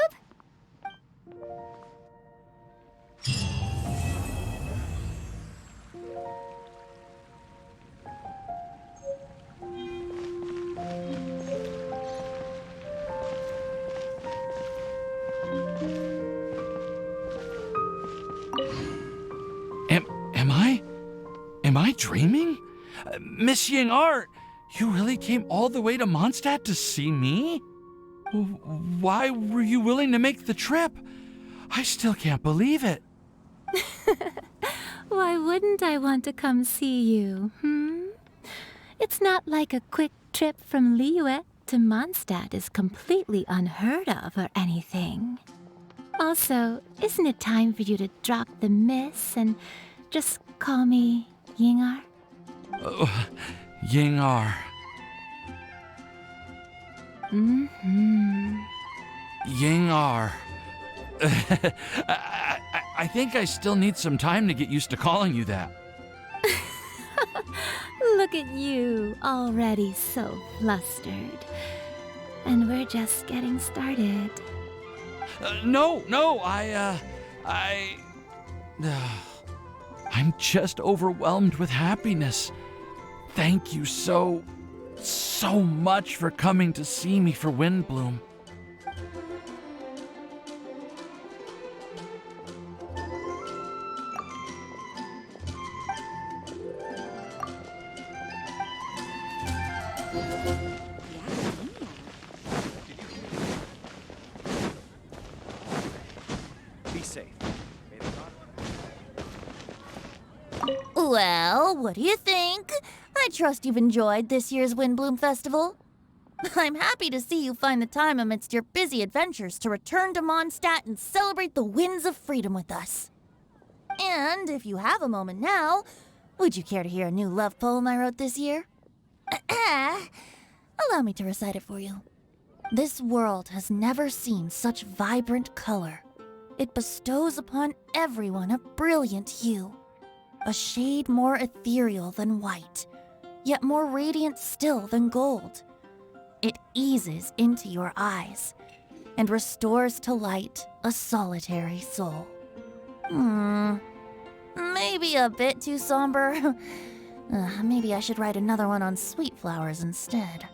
Am I dreaming? Miss Ying-Art, you really came all the way to Mondstadt to see me? Why were you willing to make the trip? I still can't believe it. Why wouldn't I want to come see you, It's not like a quick trip from Liyue to Mondstadt is completely unheard of or anything. Also, isn't it time for you to drop the miss and just call me Ying-Art? Ying-Art. Ying-Art. I think I still need some time to get used to calling you that. Look at you, already so flustered. And we're just getting started. No, I'm just overwhelmed with happiness. Thank you so much for coming to see me for Windblume. Be safe. Well, what do you think? I trust you've enjoyed this year's Windblume Festival. I'm happy to see you find the time amidst your busy adventures to return to Mondstadt and celebrate the winds of freedom with us. And if you have a moment now, would you care to hear a new love poem I wrote this year? Allow me to recite it for you. This world has never seen such vibrant color. It bestows upon everyone a brilliant hue, a shade more ethereal than white, yet more radiant still than gold. It eases into your eyes and restores to light a solitary soul. Maybe a bit too somber. Maybe I should write another one on sweet flowers instead.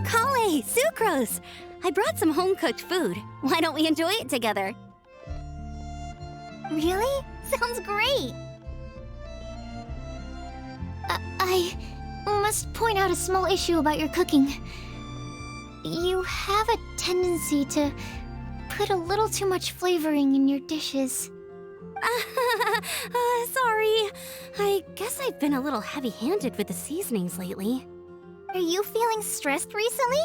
Kale, Sucrose! I brought some home-cooked food. Why don't we enjoy it together? Really? Sounds great! I must point out a small issue about your cooking. You have a tendency to put a little too much flavoring in your dishes. Sorry. I guess I've been a little heavy-handed with the seasonings lately. Are you feeling stressed recently?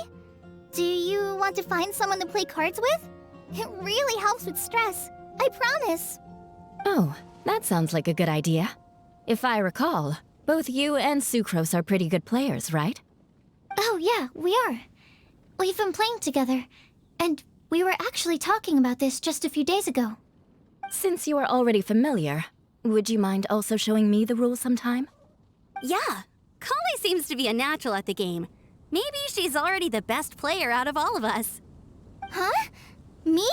Do you want to find someone to play cards with? It really helps with stress. I promise. Oh, that sounds like a good idea. If I recall, both you and Sucrose are pretty good players, right? Oh, yeah, we are. We've been playing together, and we were actually talking about this just a few days ago. Since you are already familiar, would you mind also showing me the rules sometime? Yeah, Kali seems to be a natural at the game. Maybe she's already the best player out of all of us. Huh? Me?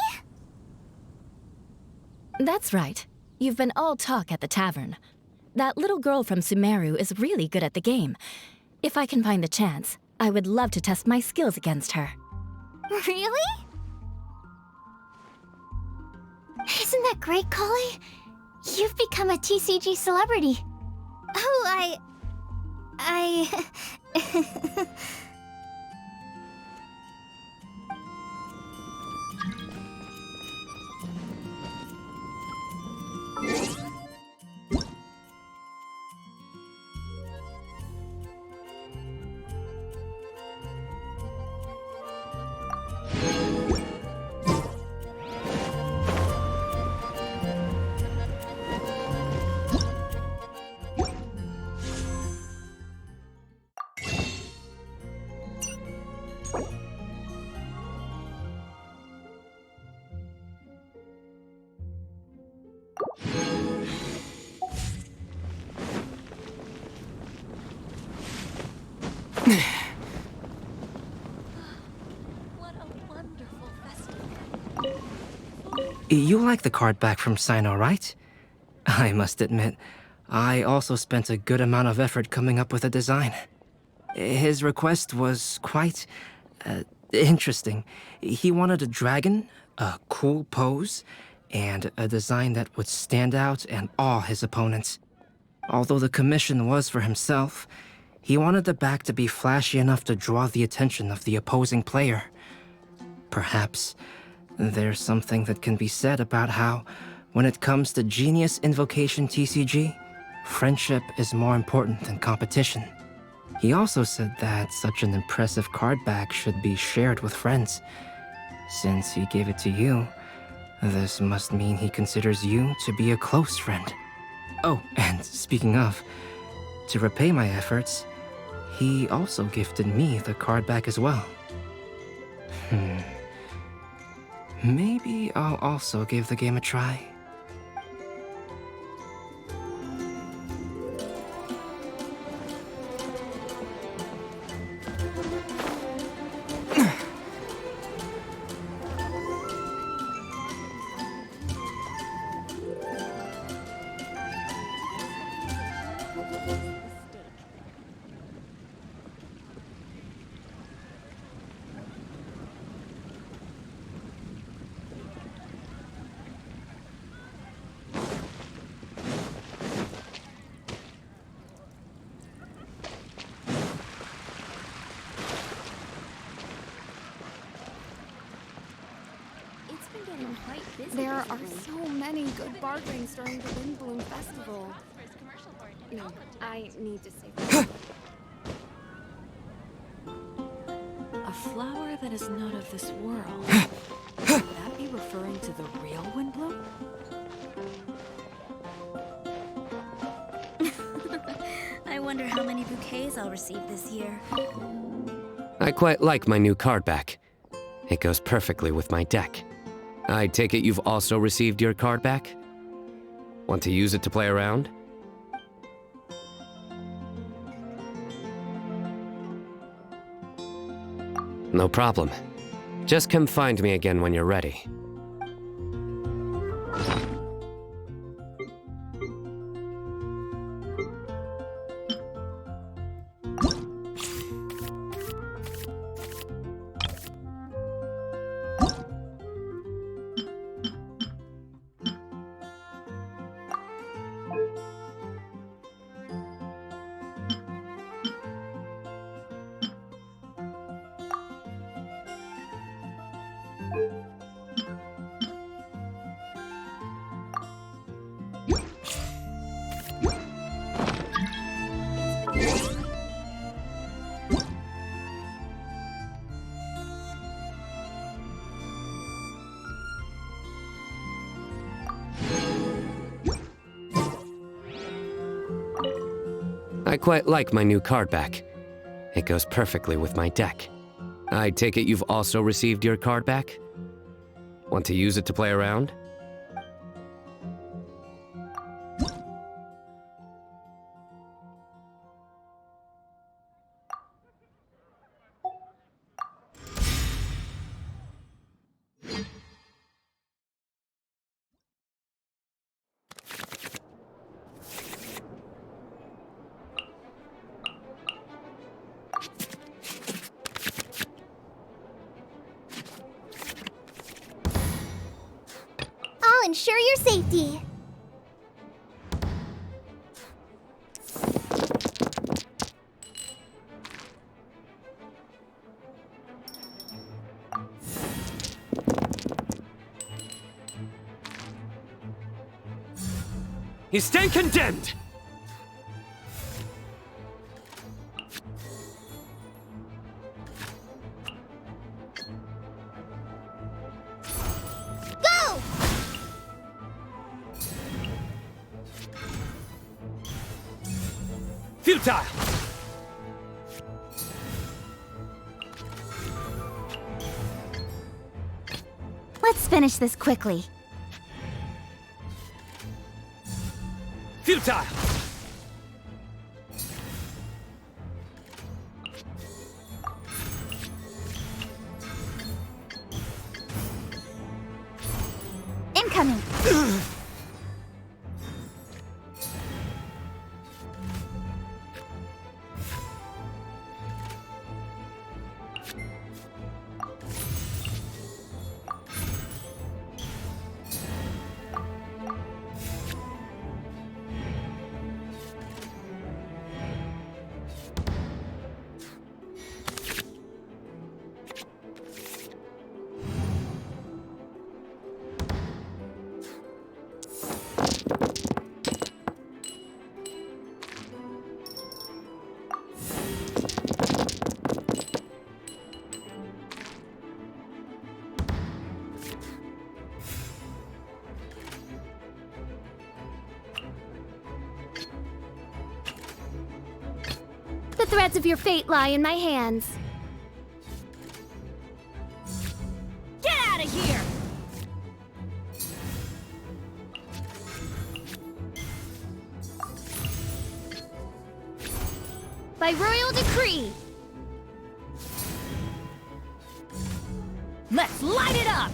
That's right. You've been all talk at the tavern. That little girl from Sumeru is really good at the game. If I can find the chance, I would love to test my skills against her. Really? Isn't that great, Kali? You've become a TCG celebrity. Oh, You like the card back from Sino, right? I must admit, I also spent a good amount of effort coming up with a design. His request was quite interesting. He wanted a dragon, a cool pose, and a design that would stand out and awe his opponents. Although the commission was for himself, he wanted the back to be flashy enough to draw the attention of the opposing player. Perhaps there's something that can be said about how, when it comes to Genius Invocation TCG, friendship is more important than competition. He also said that such an impressive card back should be shared with friends. Since he gave it to you, this must mean he considers you to be a close friend. Oh, and speaking of, to repay my efforts, he also gifted me the card back as well. Maybe I'll also give the game a try. There are so many good bargains during the Windblume Festival. No, I need to save A flower that is not of this world. Would that be referring to the real Windblume? I wonder how many bouquets I'll receive this year. I quite like my new card back. It goes perfectly with my deck. I take it you've also received your card back? Want to use it to play around? No problem. Just come find me again when you're ready. I quite like my new card back. It goes perfectly with my deck. I take it you've also received your card back? Want to use it to play around? I'll ensure your safety. You stand condemned! Go! Futile! Let's finish this quickly. Futile! Incoming! The threads of your fate lie in my hands. Get out of here! By royal decree! Let's light it up!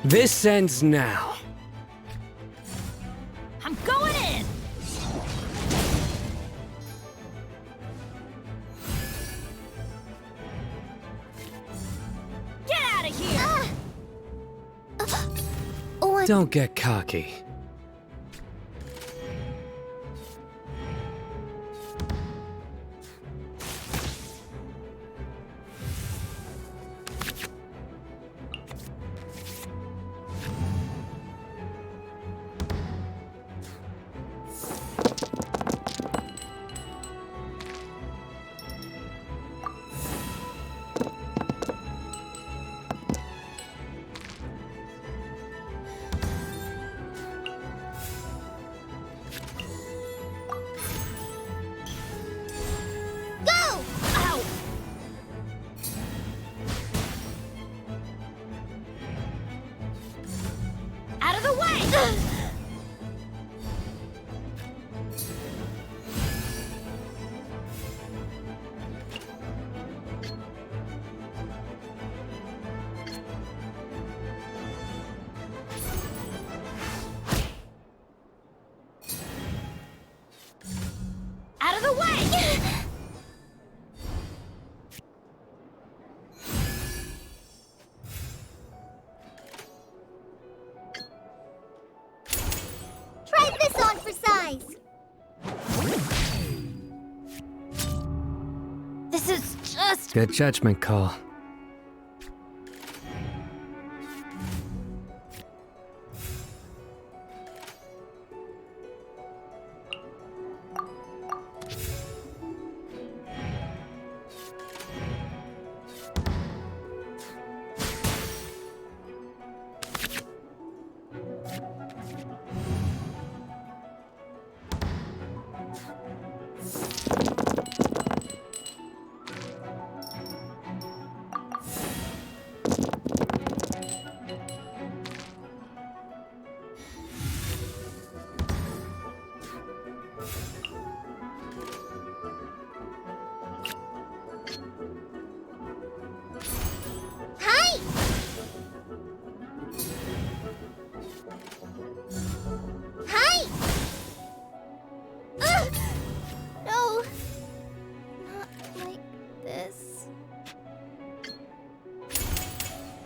This ends now. I'm going in! Get out of here! Don't get cocky. Out of the way! Good judgment call. Hi! Hi! Ugh! No! Not like this.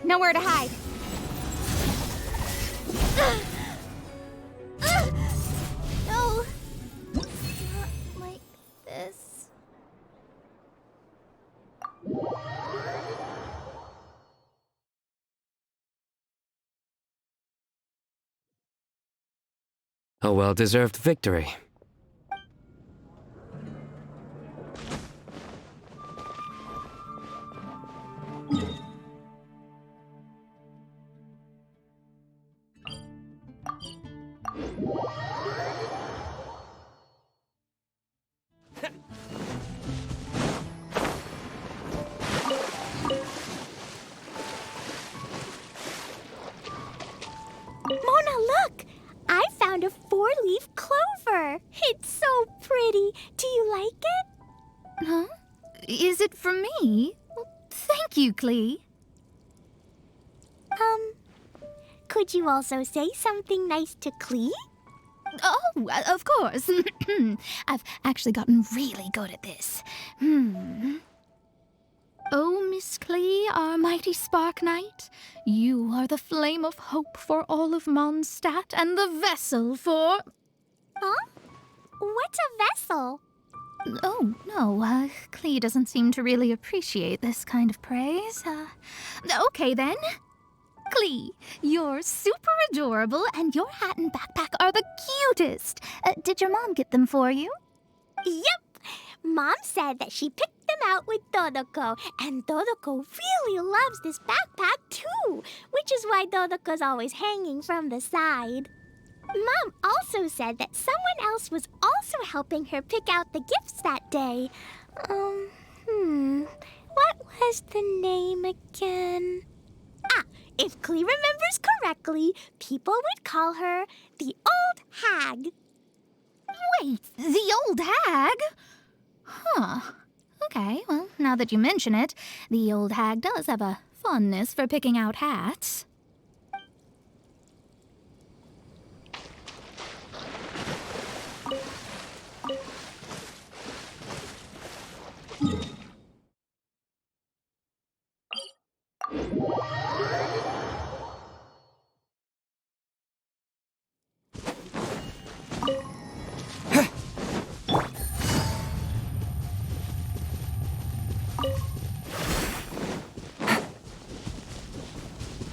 Nowhere to hide. No! Not like this. A well-deserved victory. Mona, look! I found a 4-leaf clover. It's so pretty. Do you like it? Huh? Is it from me? Well, thank you, Clee. Could you also say something nice to Clee? Oh, of course. I've actually gotten really good at this. Oh, Miss Clee, our mighty Spark Knight, you are the flame of hope for all of Mondstadt and the vessel for... Huh? What's a vessel? Oh, no, Clee doesn't seem to really appreciate this kind of praise. Okay then. Clee, you're super adorable, and your hat and backpack are the cutest. Did your mom get them for you? Yep! Mom said that she picked them out with Dodoko, and Dodoko really loves this backpack too, which is why Dodoko's always hanging from the side. Mom also said that someone else was also helping her pick out the gifts that day. What was the name again? Ah, if Clee remembers correctly, people would call her the Old Hag. Wait, the old hag? Huh. Okay, well, now that you mention it, the old hag does have a fondness for picking out hats.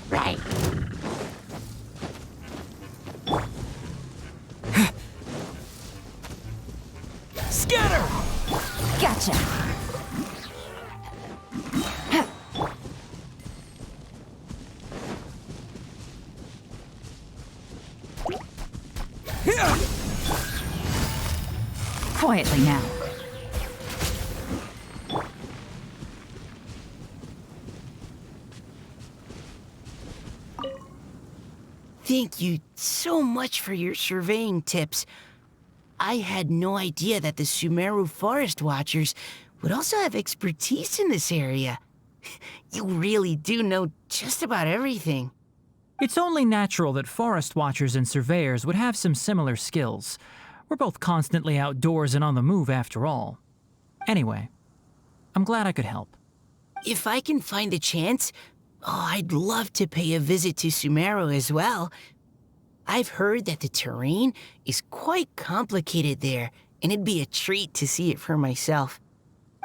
Right. Scatter! Gotcha. Quietly now. Thank you so much for your surveying tips. I had no idea that the Sumeru Forest Watchers would also have expertise in this area. You really do know just about everything. It's only natural that forest watchers and surveyors would have some similar skills. We're both constantly outdoors and on the move after all. Anyway, I'm glad I could help. If I can find a chance, I'd love to pay a visit to Sumeru as well. I've heard that the terrain is quite complicated there, and it'd be a treat to see it for myself.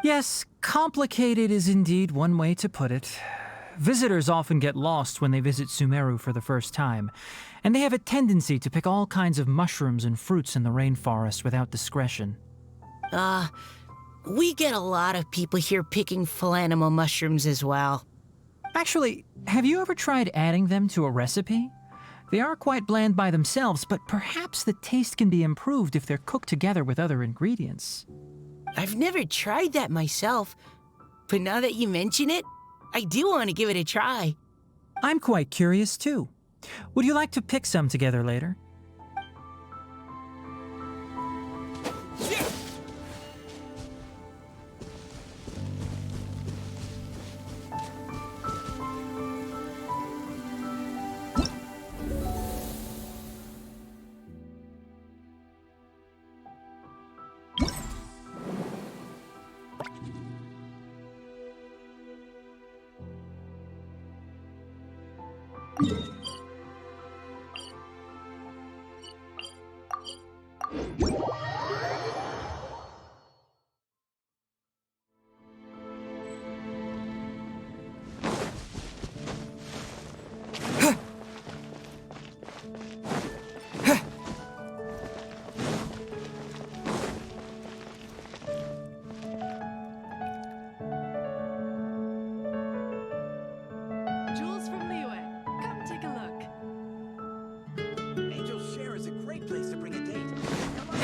Yes, complicated is indeed one way to put it. Visitors often get lost when they visit Sumeru for the first time, and they have a tendency to pick all kinds of mushrooms and fruits in the rainforest without discretion. We get a lot of people here picking philanimal mushrooms as well. Actually, have you ever tried adding them to a recipe? They are quite bland by themselves, but perhaps the taste can be improved if they're cooked together with other ingredients. I've never tried that myself, but now that you mention it, I do want to give it a try. I'm quite curious too. Would you like to pick some together later? Jules from Liyue, come take a look. Angel's Share is a great place to bring a date. Come on.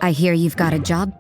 I hear you've got a job.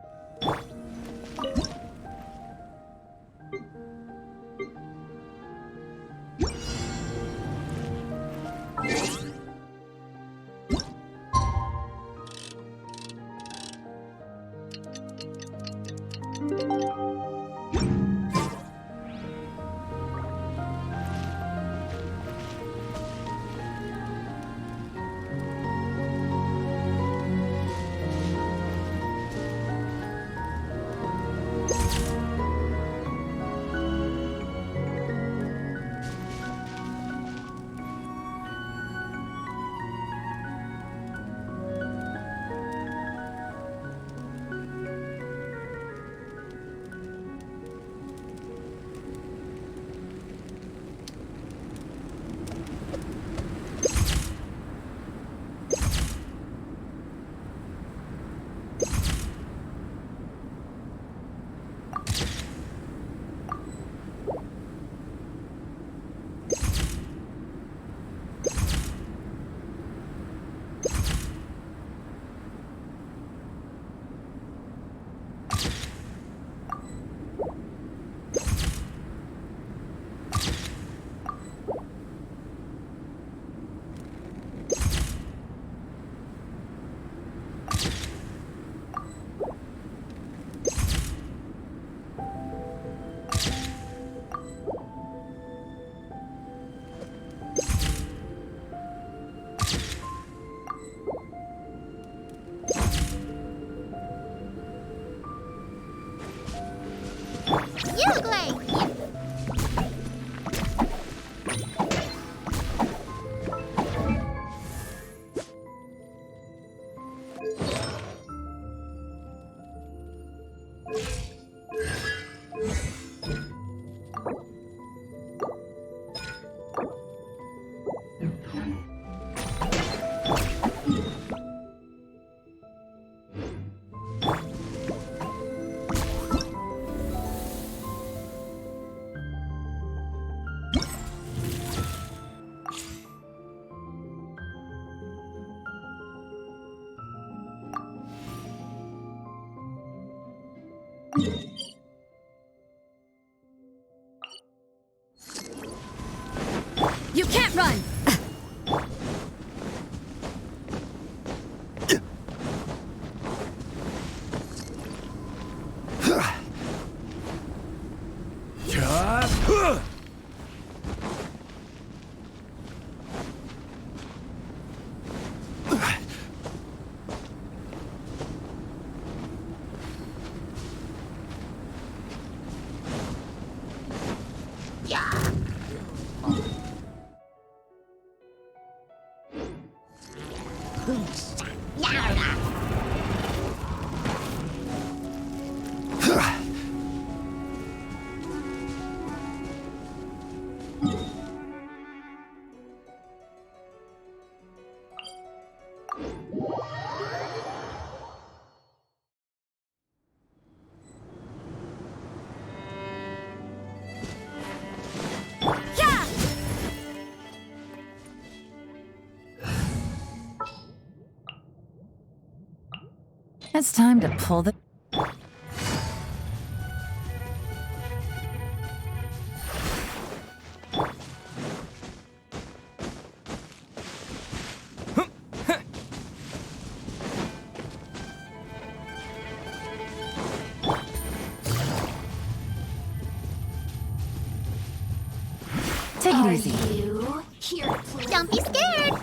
You great! You can't run! It's time to pull the... Take it easy. Don't be scared!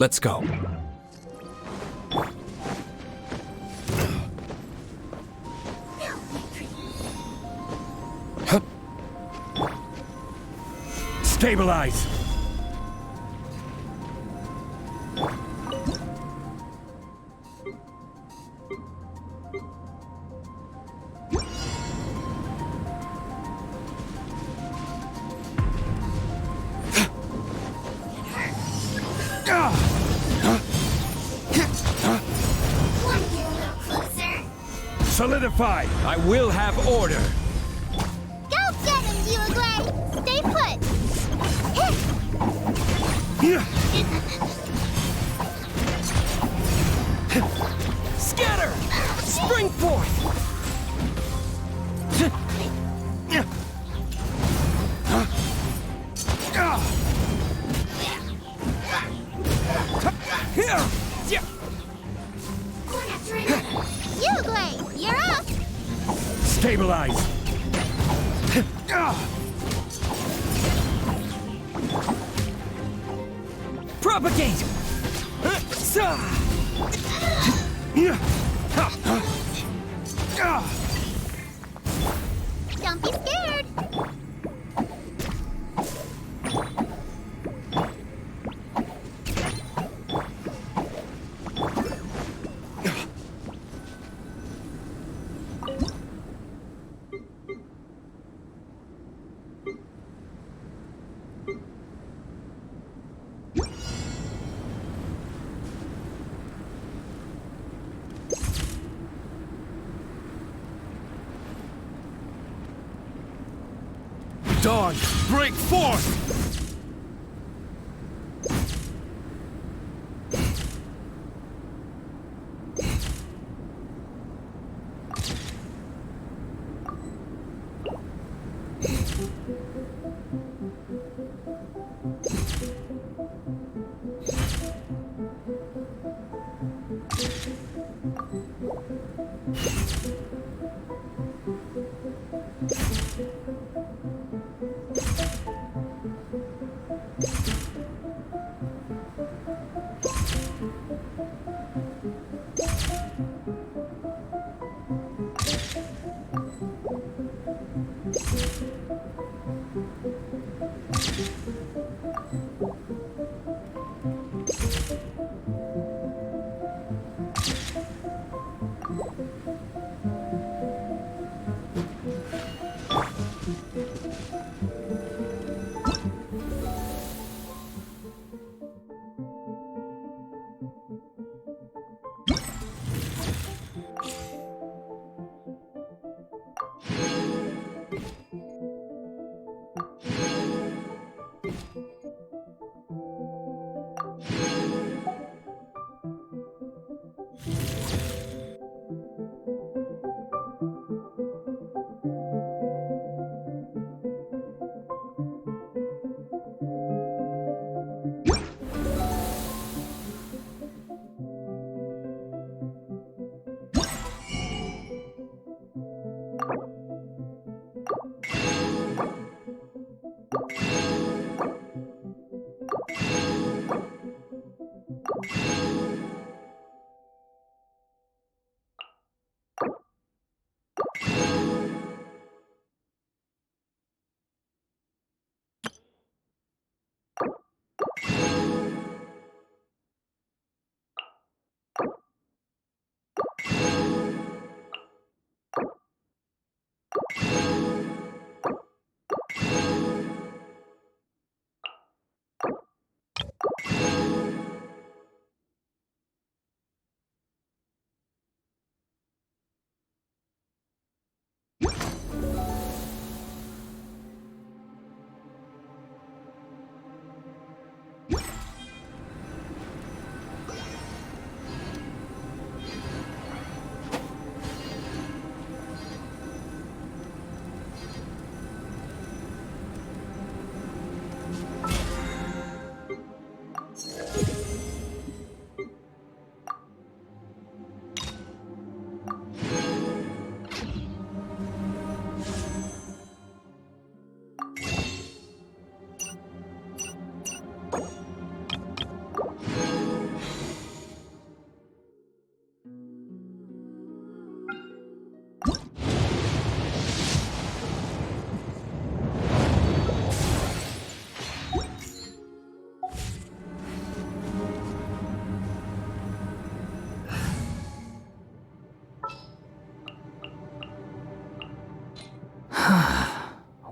Let's go. Huh. Stabilize! Solidify! I will have order! Go get him, Uruguay! Stay put! Scatter! Spring forth! Uruguay, you're up! Stabilize! Propagate! Don't be scared! dawn, break forth!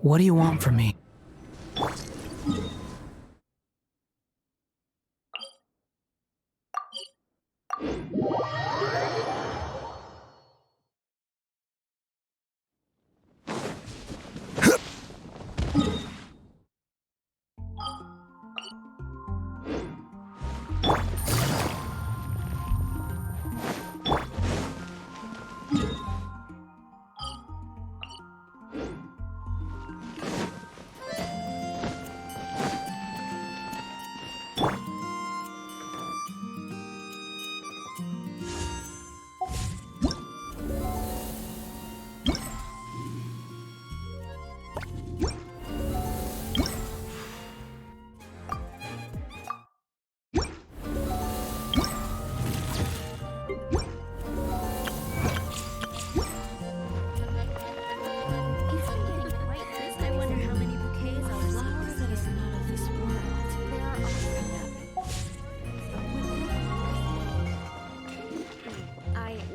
What do you want from me?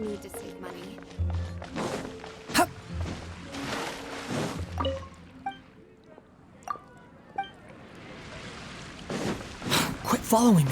Need to save money. Quit following me.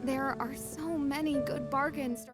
There are so many good bargains.